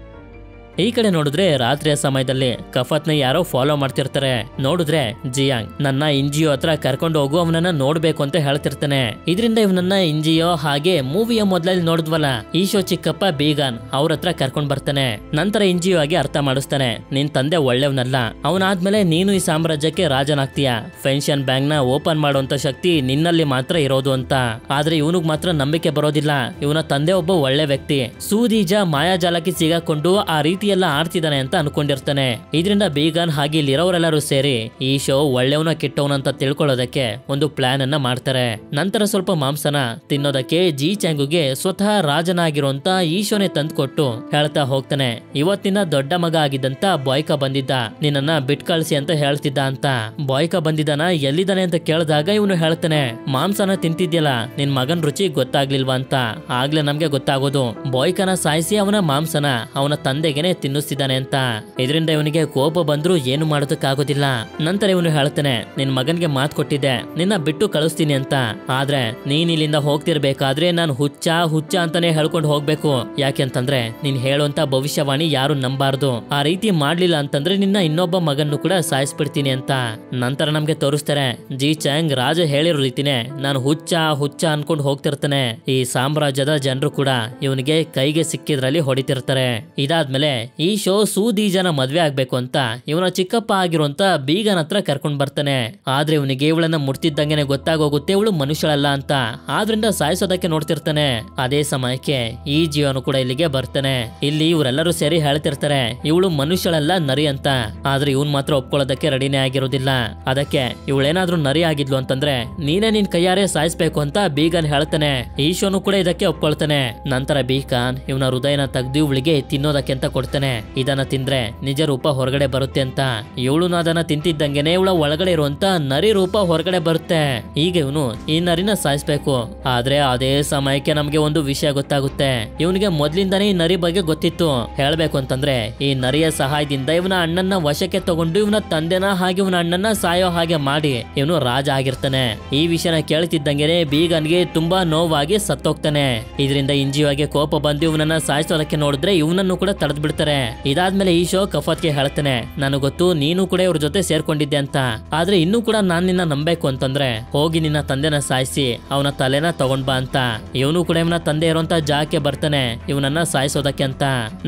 ಈ ಕಡೆ ನೋಡಿದ್ರೆ ರಾತ್ರಿಯ ಸಮಯದಲ್ಲಿ ಕಫತ್ನ ಯಾರೋ ಫಾಲೋ ಮಾಡ್ತಿರ್ತಾರೆ. ನೋಡಿದ್ರೆ ಜಿಯಾಂಗ್ ನನ್ನ ಇಂಜಿಯೋ ಹತ್ರ ಕರ್ಕೊಂಡು ಹೋಗು, ಅವನನ್ನ ನೋಡ್ಬೇಕು ಅಂತ ಹೇಳ್ತಿರ್ತಾನೆ. ಇದರಿಂದ ಇವನನ್ನ ಇಂಜಿಯೋ ಹಾಗೆ ಮೂವಿಯ ಮೊದಲಲ್ಲಿ ನೋಡಿದ್ವಲ್ಲ ಈ ಶೋ ಚಿಕ್ಕಪ್ಪ ಬೀಗಾನ್ ಅವ್ರ ಹತ್ರ ಕರ್ಕೊಂಡ್ ಬರ್ತಾನೆ. ನಂತರ ಇಂಜಿಯೋ ಆಗಿ ಅರ್ಥ ಮಾಡಿಸ್ತಾನೆ, ನಿನ್ ತಂದೆ ಒಳ್ಳೆಯವನಲ್ಲ, ಅವನಾದ್ಮೇಲೆ ನೀನು ಈ ಸಾಮ್ರಾಜ್ಯಕ್ಕೆ ರಾಜನಾಗ್ತೀಯ, ಪೆನ್ಷನ್ ಬ್ಯಾಂಕ್ ನ ಓಪನ್ ಮಾಡುವಂತ ಶಕ್ತಿ ನಿನ್ನಲ್ಲಿ ಮಾತ್ರ ಇರೋದು ಅಂತ. ಆದ್ರೆ ಇವನಿಗೆ ಮಾತ್ರ ನಂಬಿಕೆ ಬರೋದಿಲ್ಲ, ಇವನ ತಂದೆ ಒಬ್ಬ ಒಳ್ಳೆ ವ್ಯಕ್ತಿ, ಸೂದೀಜಾ ಮಾಯಾಜಾಲಕ್ಕೆ ಸಿಗಾಕೊಂಡು ಆ ರೀತಿ ಎಲ್ಲ ಆಡ್ತಿದ್ದಾನೆ ಅಂತ ಅನ್ಕೊಂಡಿರ್ತಾನೆ. ಇದರಿಂದ ಬೀಗಾನ್ ಹಾಗೆ ಇಲ್ಲಿರೋರೆಲ್ಲರೂ ಸೇರಿ ಈ ಶೋ ಒಳ್ಳೆಯವನ ಕೆಟ್ಟವನಂತ ತಿಳ್ಕೊಳ್ಳೋದಕ್ಕೆ ಒಂದು ಪ್ಲಾನ್ ಅನ್ನ ಮಾಡ್ತಾರೆ. ನಂತರ ಸ್ವಲ್ಪ ಮಾಂಸನ ತಿನ್ನೋದಕ್ಕೆ ಜಿ ಚಾಂಗುಗೆ ಸ್ವತಃ ರಾಜನಾಗಿರುವಂತ ಈ ಶೋನೆ ತಂದ್ಕೊಟ್ಟು ಹೇಳ್ತಾ ಹೋಗ್ತಾನೆ, ಇವತ್ತಿನ ದೊಡ್ಡ ಮಗ ಆಗಿದ್ದಂತ ಬೊಯ್ಕ ಬಂದಿದ್ದ, ನಿನ್ನನ್ನ ಬಿಟ್ ಕಳ್ಸಿ ಅಂತ ಹೇಳ್ತಿದ್ದ ಅಂತ. ಬೊಯ್ಕ ಬಂದಿದ್ದಾನ, ಎಲ್ಲಿದ್ದಾನೆ ಅಂತ ಕೇಳಿದಾಗ ಇವನು ಹೇಳ್ತಾನೆ, ಮಾಂಸನ ತಿಂತಿದ್ಯಲ್ಲ ನಿನ್ ಮಗನ್ ರುಚಿ ಗೊತ್ತಾಗ್ಲಿಲ್ವಾ ಅಂತ. ಆಗ್ಲೇ ನಮ್ಗೆ ಗೊತ್ತಾಗೋದು ಬೊಯ್ಕನ ಸಾಯಿಸಿ ಅವನ ಮಾಂಸನ ಅವನ ತಂದೆಗೆನೆ ತಿನ್ನಿಸ್ತಿದ್ದಾನೆ ಅಂತ. ಇದರಿಂದ ಇವನಿಗೆ ಕೋಪ ಬಂದ್ರು ಏನು ಮಾಡೋದಕ್ಕಾಗೋದಿಲ್ಲ. ನಂತರ ಇವನು ಹೇಳ್ತಾನೆ, ನಿನ್ ಮಗನ್ಗೆ ಮಾತು ಕೊಟ್ಟಿದ್ದೆ ನಿನ್ನ ಬಿಟ್ಟು ಕಳಿಸ್ತೀನಿ ಅಂತ, ಆದ್ರೆ ನೀನ್ ಇಲ್ಲಿಂದ ಹೋಗ್ತಿರ್ಬೇಕಾದ್ರೆ ನಾನು ಹುಚ್ಚ ಅಂತಾನೆ ಹೇಳ್ಕೊಂಡು ಹೋಗ್ಬೇಕು. ಯಾಕೆಂತಂದ್ರೆ ನೀನ್ ಹೇಳುವಂತ ಭವಿಷ್ಯವಾಣಿ ಯಾರು ನಂಬಾರ್ದು, ಆ ರೀತಿ ಮಾಡ್ಲಿಲ್ಲ ಅಂತಂದ್ರೆ ನಿನ್ನ ಇನ್ನೊಬ್ಬ ಮಗನ್ನು ಕೂಡ ಸಾಯಿಸ್ಬಿಡ್ತೀನಿ ಅಂತ. ನಂತರ ನಮ್ಗೆ ತೋರಿಸ್ತಾರೆ ಜಿ ಚಾಂಗ್ ರಾಜ ಹೇಳಿರೋ ರೀತಿನೇ ನಾನು ಹುಚ್ಚ ಅನ್ಕೊಂಡು ಹೋಗ್ತಿರ್ತಾನೆ. ಈ ಸಾಮ್ರಾಜ್ಯದ ಜನರು ಕೂಡ ಇವನಿಗೆ ಕೈಗೆ ಸಿಕ್ಕಿದ್ರಲ್ಲಿ ಹೊಡಿತಿರ್ತಾರೆ. ಇದಾದ್ಮೇಲೆ ಈ ಶೋ ಸೂದೀಜಾನ ಮದ್ವೆ ಆಗ್ಬೇಕು ಅಂತ ಇವನ ಚಿಕ್ಕಪ್ಪ ಆಗಿರುವಂತ ಬೀಗನ್ ಹತ್ರ ಕರ್ಕೊಂಡ್ ಬರ್ತಾನೆ. ಆದ್ರೆ ಇವನಿಗೆ ಇವಳನ್ನ ಮುಟ್ತಿದ್ದಂಗೆನೆ ಗೊತ್ತಾಗೋಗುತ್ತೆ ಇವಳು ಮನುಷ್ಯಳಲ್ಲ ಅಂತ, ಆದ್ರಿಂದ ಸಾಯಿಸೋದಕ್ಕೆ ನೋಡ್ತಿರ್ತಾನೆ. ಅದೇ ಸಮಯಕ್ಕೆ ಈ ಜೀವನು ಕೂಡ ಇಲ್ಲಿಗೆ ಬರ್ತಾನೆ. ಇಲ್ಲಿ ಇವರೆಲ್ಲರೂ ಸೇರಿ ಹೇಳ್ತಿರ್ತಾರೆ ಇವಳು ಮನುಷ್ಯಳಲ್ಲ ನರಿ ಅಂತ. ಆದ್ರೆ ಇವನ್ ಮಾತ್ರ ಒಪ್ಕೊಳ್ಳೋದಕ್ಕೆ ರೆಡಿನೇ ಆಗಿರೋದಿಲ್ಲ. ಅದಕ್ಕೆ ಇವಳೇನಾದ್ರೂ ನರಿ ಆಗಿದ್ಲು ಅಂತಂದ್ರೆ ನೀನೇ ನಿನ್ ಕೈಯಾರೆ ಸಾಯಿಸ್ಬೇಕು ಅಂತ ಬೀಗನ್ ಹೇಳ್ತಾನೆ. ಈ ಶೋನು ಕೂಡ ಇದಕ್ಕೆ ಒಪ್ಕೊಳ್ತಾನೆ. ನಂತರ ಬೀಗಾನ್ ಇವನ ಹೃದಯನ ತೆಗ್ದು ಇವಳಿಗೆ ತಿನ್ನೋದಕ್ಕೆ ಅಂತ ಕೊಡ್ತಾನೆ. ಇದನ್ನ ತಿಂದ್ರೆ ನಿಜ ರೂಪ ಹೊರಗಡೆ ಬರುತ್ತೆ ಅಂತ. ಇವಳು ಅದನ್ನ ತಿಂತಿದ್ದಂಗೆನೆ ಇವಳ ಒಳಗಡೆ ಇರುವಂತ ನರಿ ರೂಪ ಹೊರಗಡೆ ಬರುತ್ತೆ. ಈಗ ಇವನು ಈ ನರಿನ ಸಾಯಿಸ್ಬೇಕು. ಆದ್ರೆ ಅದೇ ಸಮಯಕ್ಕೆ ನಮ್ಗೆ ಒಂದು ವಿಷಯ ಗೊತ್ತಾಗುತ್ತೆ, ಇವನಿಗೆ ಮೊದ್ಲಿಂದಾನೇ ಈ ನರಿ ಬಗ್ಗೆ ಗೊತ್ತಿತ್ತು. ಹೇಳ್ಬೇಕು ಅಂತಂದ್ರೆ ಈ ನರಿಯ ಸಹಾಯದಿಂದ ಇವನ ಅಣ್ಣನ ವಶಕ್ಕೆ ತಗೊಂಡು ಇವನ ತಂದೆನ ಹಾಗೆ ಇವನ ಅಣ್ಣನ ಸಾಯೋ ಹಾಗೆ ಮಾಡಿ ಇವನು ರಾಜ ಆಗಿರ್ತಾನೆ. ಈ ವಿಷಯನ ಕೇಳ್ತಿದ್ದಂಗೆನೆ ಬೀಗನ್ಗೆ ತುಂಬಾ ನೋವಾಗಿ ಸತ್ತೋಗ್ತಾನೆ. ಇದರಿಂದ ಇಂಜಿಯೋಗೆ ಕೋಪ ಬಂದು ಇವನನ್ನ ಸಾಯಿಸೋದಕ್ಕೆ ನೋಡಿದ್ರೆ ಇವನನ್ನು ಕೂಡ ತಡೆದ್ ಬಿಡ್ತಾರೆ. ಇದಾದ್ಮೇಲೆ ಈ ಶೋ ಕಫತ್ಗೆ ಹೇಳ್ತಾನೆ, ನನಗೆ ಗೊತ್ತು ನೀನು ಕೂಡ ಇವ್ರ ಜೊತೆ ಸೇರ್ಕೊಂಡಿದ್ದೆ ಅಂತ, ಆದ್ರೆ ಇನ್ನೂ ಕೂಡ ನಾನ್ ನಿನ್ನ ನಂಬೇಕು ಅಂತಂದ್ರೆ ಹೋಗಿ ನಿನ್ನ ತಂದೆನ ಸಾಯಿಸಿ ಅವನ ತಲೆನ ತಗೊಂಡ್ ಬಾ ಅಂತ. ಇವನು ಕೂಡ ಇವನ ತಂದೆ ಇರುವಂತ ಜಾಗಕ್ಕೆ ಬರ್ತಾನೆ ಇವನನ್ನ ಸಾಯಿಸೋದಕ್ಕೆ ಅಂತ.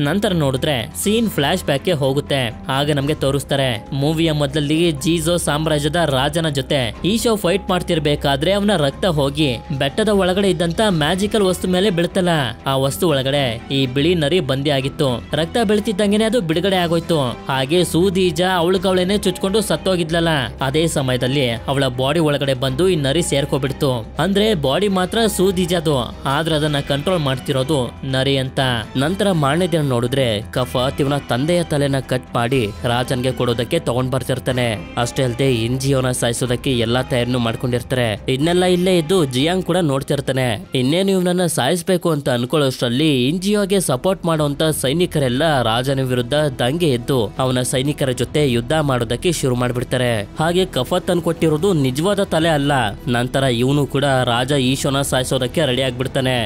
ನಂತರ ನೋಡಿದ್ರೆ ಸೀನ್ ಫ್ಲಾಶ್ ಬ್ಯಾಕ್ ಗೆ ಹೋಗುತ್ತೆ. ಆಗ ನಮ್ಗೆ ತೋರಿಸ್ತಾರೆ ಮೂವಿಯ ಮೊದಲಲ್ಲಿ ಜೀಜೋ ಸಾಮ್ರಾಜ್ಯದ ರಾಜನ ಜೊತೆ ಈ ಶೋ ಫೈಟ್ ಮಾಡ್ತಿರ್ಬೇಕಾದ್ರೆ ಅವನ ರಕ್ತ ಹೋಗಿ ಬೆಟ್ಟದ ಒಳಗಡೆ ಇದ್ದಂತ ಮ್ಯಾಜಿಕಲ್ ವಸ್ತು ಮೇಲೆ ಬೀಳ್ತಲ್ಲ, ಆ ವಸ್ತು ಒಳಗಡೆ ಈ ಬಿಳಿ ನರಿ ಬಂದಿ ಆಗಿತ್ತು. ರಕ್ತ ಬೆಳ್ತಿದ್ದಂಗೆನೆ ಅದು ಬಿಡುಗಡೆ ಆಗೋಯ್ತು. ಹಾಗೆ ಸೂದೀಜಾ ಅವಳಗವಳೇನೆ ಚುಚ್ಕೊಂಡು ಸತ್ತೋಗಿದ್ಲಲ್ಲ, ಅದೇ ಸಮಯದಲ್ಲಿ ಅವಳ ಬಾಡಿ ಒಳಗಡೆ ಬಂದು ಈ ನರಿ ಸೇರ್ಕೊಬಿಡ್ತು. ಅಂದ್ರೆ ಬಾಡಿ ಮಾತ್ರ ಸೂದೀಜಾದು, ಆದ್ರೆ ಅದನ್ನ ಕಂಟ್ರೋಲ್ ಮಾಡ್ತಿರೋದು ನರಿ ಅಂತ. ನಂತರ ಮಾರನೇ ದಿನ ನೋಡಿದ್ರೆ ಕಫತ್ ಇವನ ತಂದೆಯ ತಲೆನ ಕಟ್ ಮಾಡಿ ರಾಜನ್ಗೆ ಕೊಡೋದಕ್ಕೆ ತಗೊಂಡ್ ಬರ್ತಿರ್ತಾನೆ. ಅಷ್ಟೇ ಅಲ್ಲದೆ ಇಂಜಿಯೋನ ಸಾಯಿಸೋದಕ್ಕೆ ಎಲ್ಲಾ ತಯಾರಿನೂ ಮಾಡ್ಕೊಂಡಿರ್ತಾರೆ. ಇದನ್ನೆಲ್ಲ ಇಲ್ಲೇ ಇದ್ದು ಜಿಯಾಂಗ್ ಕೂಡ ನೋಡ್ತಿರ್ತಾನೆ. ಇನ್ನೇನು ಇವನನ್ನ ಸಾಯಿಸ್ಬೇಕು ಅಂತ ಅನ್ಕೊಳ್ಳೋಷ್ಟ್ರಲ್ಲಿ ಇಂಜಿಯೋಗೆ ಸಪೋರ್ಟ್ ಮಾಡುವಂತ ಸೈನಿಕರೆಲ್ಲ ರಾಜನ ವಿರುದ್ಧ ದಂಗೆ ಎದ್ದು ಅವನ ಸೈನಿಕರ ಜೊತೆ ಯುದ್ಧ ಮಾಡೋದಕ್ಕೆ ಶುರು ಮಾಡ್ಬಿಡ್ತಾರೆ. ಹಾಗೆ ಕಫತ್ ಅನ್ಕೊಟ್ಟಿರೋದು ನಿಜವಾದ ತಲೆ ಅಲ್ಲ. ನಂತರ ಇವನು ಕೂಡ ರಾಜ ಈಶೋನ ಸಾಯಿಸೋದಕ್ಕೆ ರೆಡಿ ಆಗ್ಬಿಡ್ತಾನೆ.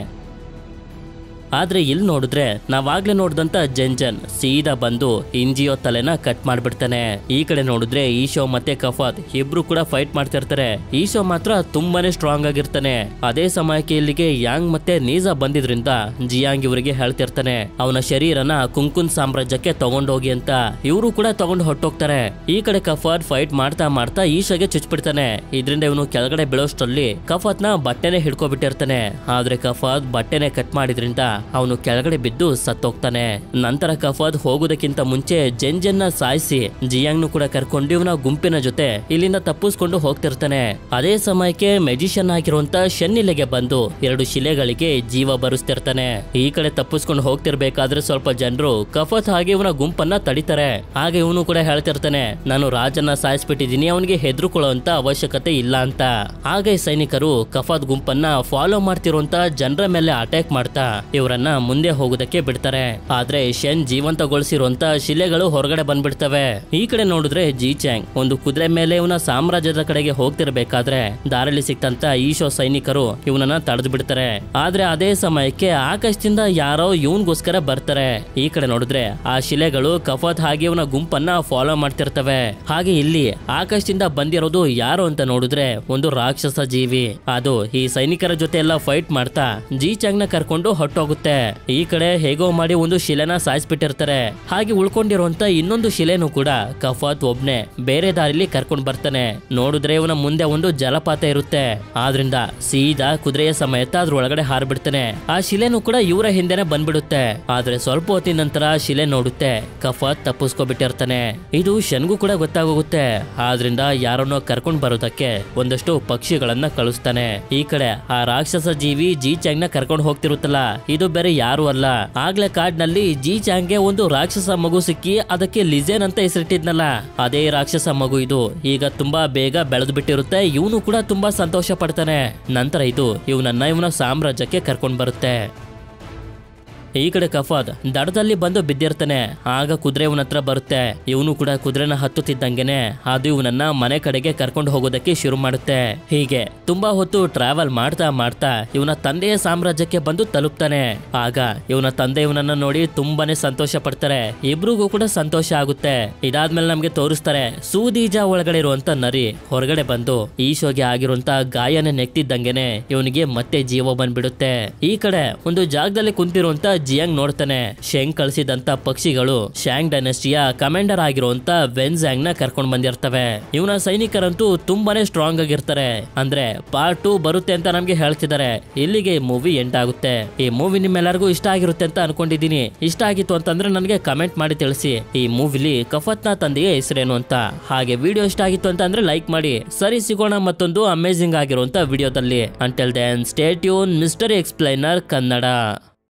ಆದ್ರೆ ಇಲ್ಲಿ ನೋಡಿದ್ರೆ ನಾವಾಗ್ಲೇ ನೋಡ್ದಂತ ಜೆಂಜನ್ ಸೀದಾ ಬಂದು ಇಂಜಿಯೋ ತಲೆನ ಕಟ್ ಮಾಡ್ಬಿಡ್ತಾನೆ. ಈ ಕಡೆ ನೋಡಿದ್ರೆ ಈಶೋ ಮತ್ತೆ ಕಫಾತ್ ಇಬ್ರು ಕೂಡ ಫೈಟ್ ಮಾಡ್ತಿರ್ತಾರೆ. ಈಶೋ ಮಾತ್ರ ತುಂಬಾನೇ ಸ್ಟ್ರಾಂಗ್ ಆಗಿರ್ತಾನೆ. ಅದೇ ಸಮಯಕ್ಕೆ ಇಲ್ಲಿಗೆ ಯಾಂಗ್ ಮತ್ತೆ ನೀಜಾ ಬಂದಿದ್ರಿಂದ ಜಿಯಾಂಗ್ ಇವರಿಗೆ ಹೇಳ್ತಿರ್ತಾನೆ ಅವನ ಶರೀರನ ಕುಂಕುನ್ ಸಾಮ್ರಾಜ್ಯಕ್ಕೆ ತಗೊಂಡೋಗಿ ಅಂತ. ಇವರು ಕೂಡ ತಗೊಂಡು ಹೊಟ್ಟೋಗ್ತಾರೆ. ಈ ಕಡೆ ಕಫಾತ್ ಫೈಟ್ ಮಾಡ್ತಾ ಮಾಡ್ತಾ ಈಶೋಗೆ ಚುಚ್ಬಿಡ್ತಾನೆ. ಇದರಿಂದ ಇವನು ಕೆಳಗಡೆ ಬೀಳೋಷ್ಟರಲ್ಲಿ ಕಫಾತ್ ನ ಬಟ್ಟೆನೆ ಹಿಡ್ಕೊಬಿಟ್ಟಿರ್ತಾನೆ. ಆದ್ರೆ ಕಫಾತ್ ಬಟ್ಟೆನೆ ಕಟ್ ಮಾಡಿದ್ರಿಂದ ಅವನು ಕೆಳಗಡೆ ಬಿದ್ದು ಸತ್ತೋಗ್ತಾನೆ. ನಂತರ ಕಫಾತ್ ಹೋಗೋದಕ್ಕಿಂತ ಮುಂಚೆ ಜೆಂಜನ್ ನ ಸಾಯಿಸಿ ಜಿಯಾಂಗ್ ನು ಕೂಡ ಕರ್ಕೊಂಡು ಇವನ ಗುಂಪಿನ ಜೊತೆ ಇಲ್ಲಿಂದ ತಪ್ಪಿಸ್ಕೊಂಡು ಹೋಗ್ತಿರ್ತಾನೆ. ಅದೇ ಸಮಯಕ್ಕೆ ಮೆಜಿಷಿಯನ್ ಆಗಿರುವಂತ ಶೆನ್ ಇಲ್ಲಿಗೆ ಬಂದು 2 ಶಿಲೆಗಳಿಗೆ ಜೀವ ಬರುಸ್ತಿರ್ತಾನೆ. ಈ ಕಡೆ ತಪ್ಪಿಸ್ಕೊಂಡು ಹೋಗ್ತಿರ್ಬೇಕಾದ್ರೆ ಸ್ವಲ್ಪ ಜನರು ಕಫಾತ್ ಹಾಗೆ ಇವನ ಗುಂಪನ್ನ ತಡಿತಾರೆ. ಹಾಗೆ ಇವನು ಕೂಡ ಹೇಳ್ತಿರ್ತಾನೆ ನಾನು ರಾಜನ ಸಾಯಿಸ್ಬಿಟ್ಟಿದೀನಿ, ಅವನಿಗೆ ಹೆದರ್ಕೊಳ್ಳುವಂತ ಅವಶ್ಯಕತೆ ಇಲ್ಲ ಅಂತ. ಹಾಗೆ ಸೈನಿಕರು ಕಫಾತ್ ಗುಂಪನ್ನ ಫಾಲೋ ಮಾಡ್ತಿರುವಂತ ಜನರ ಮೇಲೆ ಅಟ್ಯಾಕ್ ಮಾಡ್ತಾ ಇವರನ್ನ ಮುಂದೆ ಹೋಗೋದಕ್ಕೆ ಬಿಡ್ತಾರೆ. ಆದ್ರೆ ಶೆನ್ ಜೀವಂತಗೊಳಿಸಿರುವಂತ ಶಿಲೆಗಳು ಹೊರಗಡೆ ಬಂದ್ಬಿಡ್ತವೆ. ಈ ಕಡೆ ನೋಡಿದ್ರೆ ಜಿಚಾಂಗ್ ಒಂದು ಕುದುರೆ ಮೇಲೆ ಇವನ ಸಾಮ್ರಾಜ್ಯದ ಕಡೆಗೆ ಹೋಗ್ತಿರ್ಬೇಕಾದ್ರೆ ದಾರಿಲಿ ಸಿಕ್ತಂತ ಈಶೋ ಸೈನಿಕರು ಇವನನ್ನ ತಡೆದು ಬಿಡ್ತಾರೆ. ಆದ್ರೆ ಅದೇ ಸಮಯಕ್ಕೆ ಆಕಾಶದಿಂದ ಯಾರೋ ಇವನ್ಗೋಸ್ಕರ ಬರ್ತಾರೆ. ಈ ಕಡೆ ನೋಡಿದ್ರೆ ಆ ಶಿಲೆಗಳು ಕಫಾತ್ ಹಾಗೆ ಇವನ ಗುಂಪನ್ನ ಫಾಲೋ ಮಾಡ್ತಿರ್ತವೆ. ಹಾಗೆ ಇಲ್ಲಿ ಆಕಾಶದಿಂದ ಬಂದಿರೋದು ಯಾರು ಅಂತ ನೋಡಿದ್ರೆ ಒಂದು ರಾಕ್ಷಸ ಜೀವಿ. ಅದು ಈ ಸೈನಿಕರ ಜೊತೆ ಎಲ್ಲ ಫೈಟ್ ಮಾಡ್ತಾ ಜಿಚಾಂಗ್ ನ ಕರ್ಕೊಂಡು ಹೊಟ್ಟೋಗುತ್ತೆ. ಈ ಕಡೆ ಹೇಗೋ ಮಾಡಿ ಒಂದು ಶಿಲೆನ ಸಾಯಿಸ್ಬಿಟ್ಟಿರ್ತಾರೆ. ಹಾಗೆ ಉಳ್ಕೊಂಡಿರುವಂತ ಇನ್ನೊಂದು ಶಿಲೆನೂ ಕೂಡ ಕಫಾತ್ ಒಬ್ನೇ ಬೇರೆ ದಾರಿಲಿ ಕರ್ಕೊಂಡ್ ಬರ್ತಾನೆ. ನೋಡಿದ್ರೆ ಇವನ ಮುಂದೆ ಒಂದು ಜಲಪಾತ ಇರುತ್ತೆ. ಆದ್ರಿಂದ ಸೀದಾ ಕುದುರೆಯ ಸಮೇತ ಅದ್ರ ಒಳಗಡೆ ಹಾರ್ಬಿಡ್ತಾನೆ. ಆ ಶಿಲೆನೂ ಕೂಡ ಇವರ ಹಿಂದೆನೆ ಬಂದ್ಬಿಡುತ್ತೆ. ಆದ್ರೆ ಸ್ವಲ್ಪ ಹೊತ್ತಿನ ನಂತರ ಶಿಲೆ ನೋಡುತ್ತೆ ಕಫಾತ್ ತಪ್ಪಿಸ್ಕೊಬಿಟ್ಟಿರ್ತಾನೆ. ಇದು ಶೆನ್ಗೂ ಕೂಡ ಗೊತ್ತಾಗೋಗುತ್ತೆ. ಆದ್ರಿಂದ ಯಾರನ್ನೋ ಕರ್ಕೊಂಡ್ ಬರೋದಕ್ಕೆ ಒಂದಷ್ಟು ಪಕ್ಷಿಗಳನ್ನ ಕಳಿಸ್ತಾನೆ. ಈ ಕಡೆ ಆ ರಾಕ್ಷಸ ಜೀವಿ ಜಿಚಾಂಗ್ ನ ಕರ್ಕೊಂಡು ಹೋಗ್ತಿರುತ್ತಲ್ಲ, ಇದು ಬೇರೆ ಯಾರು ಅಲ್ಲ, ಆಗ್ಲೇ ಕಾಡ್ನಲ್ಲಿ ಜಿಚಾಂಗ್ ಗೆ ಒಂದು ರಾಕ್ಷಸ ಮಗು ಸಿಕ್ಕಿ ಅದಕ್ಕೆ ಲಿಜೆನ್ ಅಂತ ಹೆಸರಿಟ್ಟಿದ್ನಲ್ಲ, ಅದೇ ರಾಕ್ಷಸ ಮಗು ಇದು. ಈಗ ತುಂಬಾ ಬೇಗ ಬೆಳೆದು ಬಿಟ್ಟಿರುತ್ತೆ. ಇವನು ಕೂಡ ತುಂಬಾ ಸಂತೋಷ ಪಡ್ತಾನೆ. ನಂತರ ಇದು ಇವನ ಸಾಮ್ರಾಜ್ಯಕ್ಕೆ ಕರ್ಕೊಂಡ್ ಬರುತ್ತೆ. ಈ ಕಡೆ ಕಫಾತ್ ದಡದಲ್ಲಿ ಬಂದು ಬಿದ್ದಿರ್ತಾನೆ. ಆಗ ಕುದುರೆ ಇವನ ಹತ್ರ ಬರುತ್ತೆ. ಇವನು ಕೂಡ ಕುದುರೆನ ಹತ್ತುತ್ತಿದ್ದಂಗೆನೆ ಅದು ಇವನನ್ನ ಮನೆ ಕಡೆಗೆ ಕರ್ಕೊಂಡು ಹೋಗೋದಕ್ಕೆ ಶುರು ಮಾಡುತ್ತೆ. ಹೀಗೆ ತುಂಬಾ ಹೊತ್ತು ಟ್ರಾವೆಲ್ ಮಾಡ್ತಾ ಮಾಡ್ತಾ ಇವನ ತಂದೆಯ ಸಾಮ್ರಾಜ್ಯಕ್ಕೆ ಬಂದು ತಲುಪ್ತಾನೆ. ಆಗ ಇವನ ತಂದೆ ಇವನನ್ನ ನೋಡಿ ತುಂಬಾನೇ ಸಂತೋಷ ಪಡ್ತಾರೆ. ಇಬ್ರಿಗೂ ಕೂಡ ಸಂತೋಷ ಆಗುತ್ತೆ. ಇದಾದ್ಮೇಲೆ ನಮ್ಗೆ ತೋರಿಸ್ತಾರೆ ಸೂದೀಜ ಒಳಗಡೆ ಇರುವಂತ ನರಿ ಹೊರಗಡೆ ಬಂದು ಈಶೋಗೆ ಆಗಿರುವಂತ ಗಾಯನ ನೆಕ್ತಿದ್ದಂಗೆನೆ ಇವನಿಗೆ ಮತ್ತೆ ಜೀವ ಬಂದ್ಬಿಡುತ್ತೆ. ಈ ಕಡೆ ಒಂದು ಜಾಗದಲ್ಲಿ ಕುಂತಿರುವಂತ ಜಿಯಾಂಗ್ ನೋಡ್ತಾನೆ ಶೆಂಗ್ ಕಳಿಸಿದಂತ ಪಕ್ಷಿಗಳು ಶಾಂಗ್ ಡೈನೆಸ್ಟಿಯ ಕಮಾಂಡರ್ ಆಗಿರುವಂತ ವೆನ್ಜಾಂಗ್ ನ ಕರ್ಕೊಂಡ್ ಬಂದಿರ್ತವೆ. ಇವನ ಸೈನಿಕರಂತೂ ತುಂಬಾನೇ ಸ್ಟ್ರಾಂಗ್ ಆಗಿರ್ತಾರೆ. ಅಂದ್ರೆ ಪಾರ್ಟ್ 2 ಬರುತ್ತೆ ಅಂತ ನಮ್ಗೆ ಹೇಳ್ತಿದ್ದಾರೆ. ಇಲ್ಲಿಗೆ ಈ ಮೂವಿ ಎಂಡ್ ಆಗುತ್ತೆ. ಈ ಮೂವಿ ನಿಮ್ಮೆಲ್ಲರಿಗೂ ಇಷ್ಟ ಆಗಿರುತ್ತೆ ಅಂತ ಅನ್ಕೊಂಡಿದೀನಿ. ಇಷ್ಟ ಆಗಿತ್ತು ಅಂತಂದ್ರೆ ನನಗೆ ಕಮೆಂಟ್ ಮಾಡಿ ತಿಳಿಸಿ ಈ ಮೂವಿಲಿ ಕಫಾತ್ ನ ತಂದೆಯ ಹೆಸರೇನು ಅಂತ. ಹಾಗೆ ವಿಡಿಯೋ ಇಷ್ಟ ಆಗಿತ್ತು ಅಂತ ಅಂದ್ರೆ ಲೈಕ್ ಮಾಡಿ. ಸರಿ, ಸಿಗೋಣ ಮತ್ತೊಂದು ಅಮೇಜಿಂಗ್ ಆಗಿರುವಂತ ವಿಡಿಯೋದಲ್ಲಿ. Until then stay tune, mystery explainer Kannada.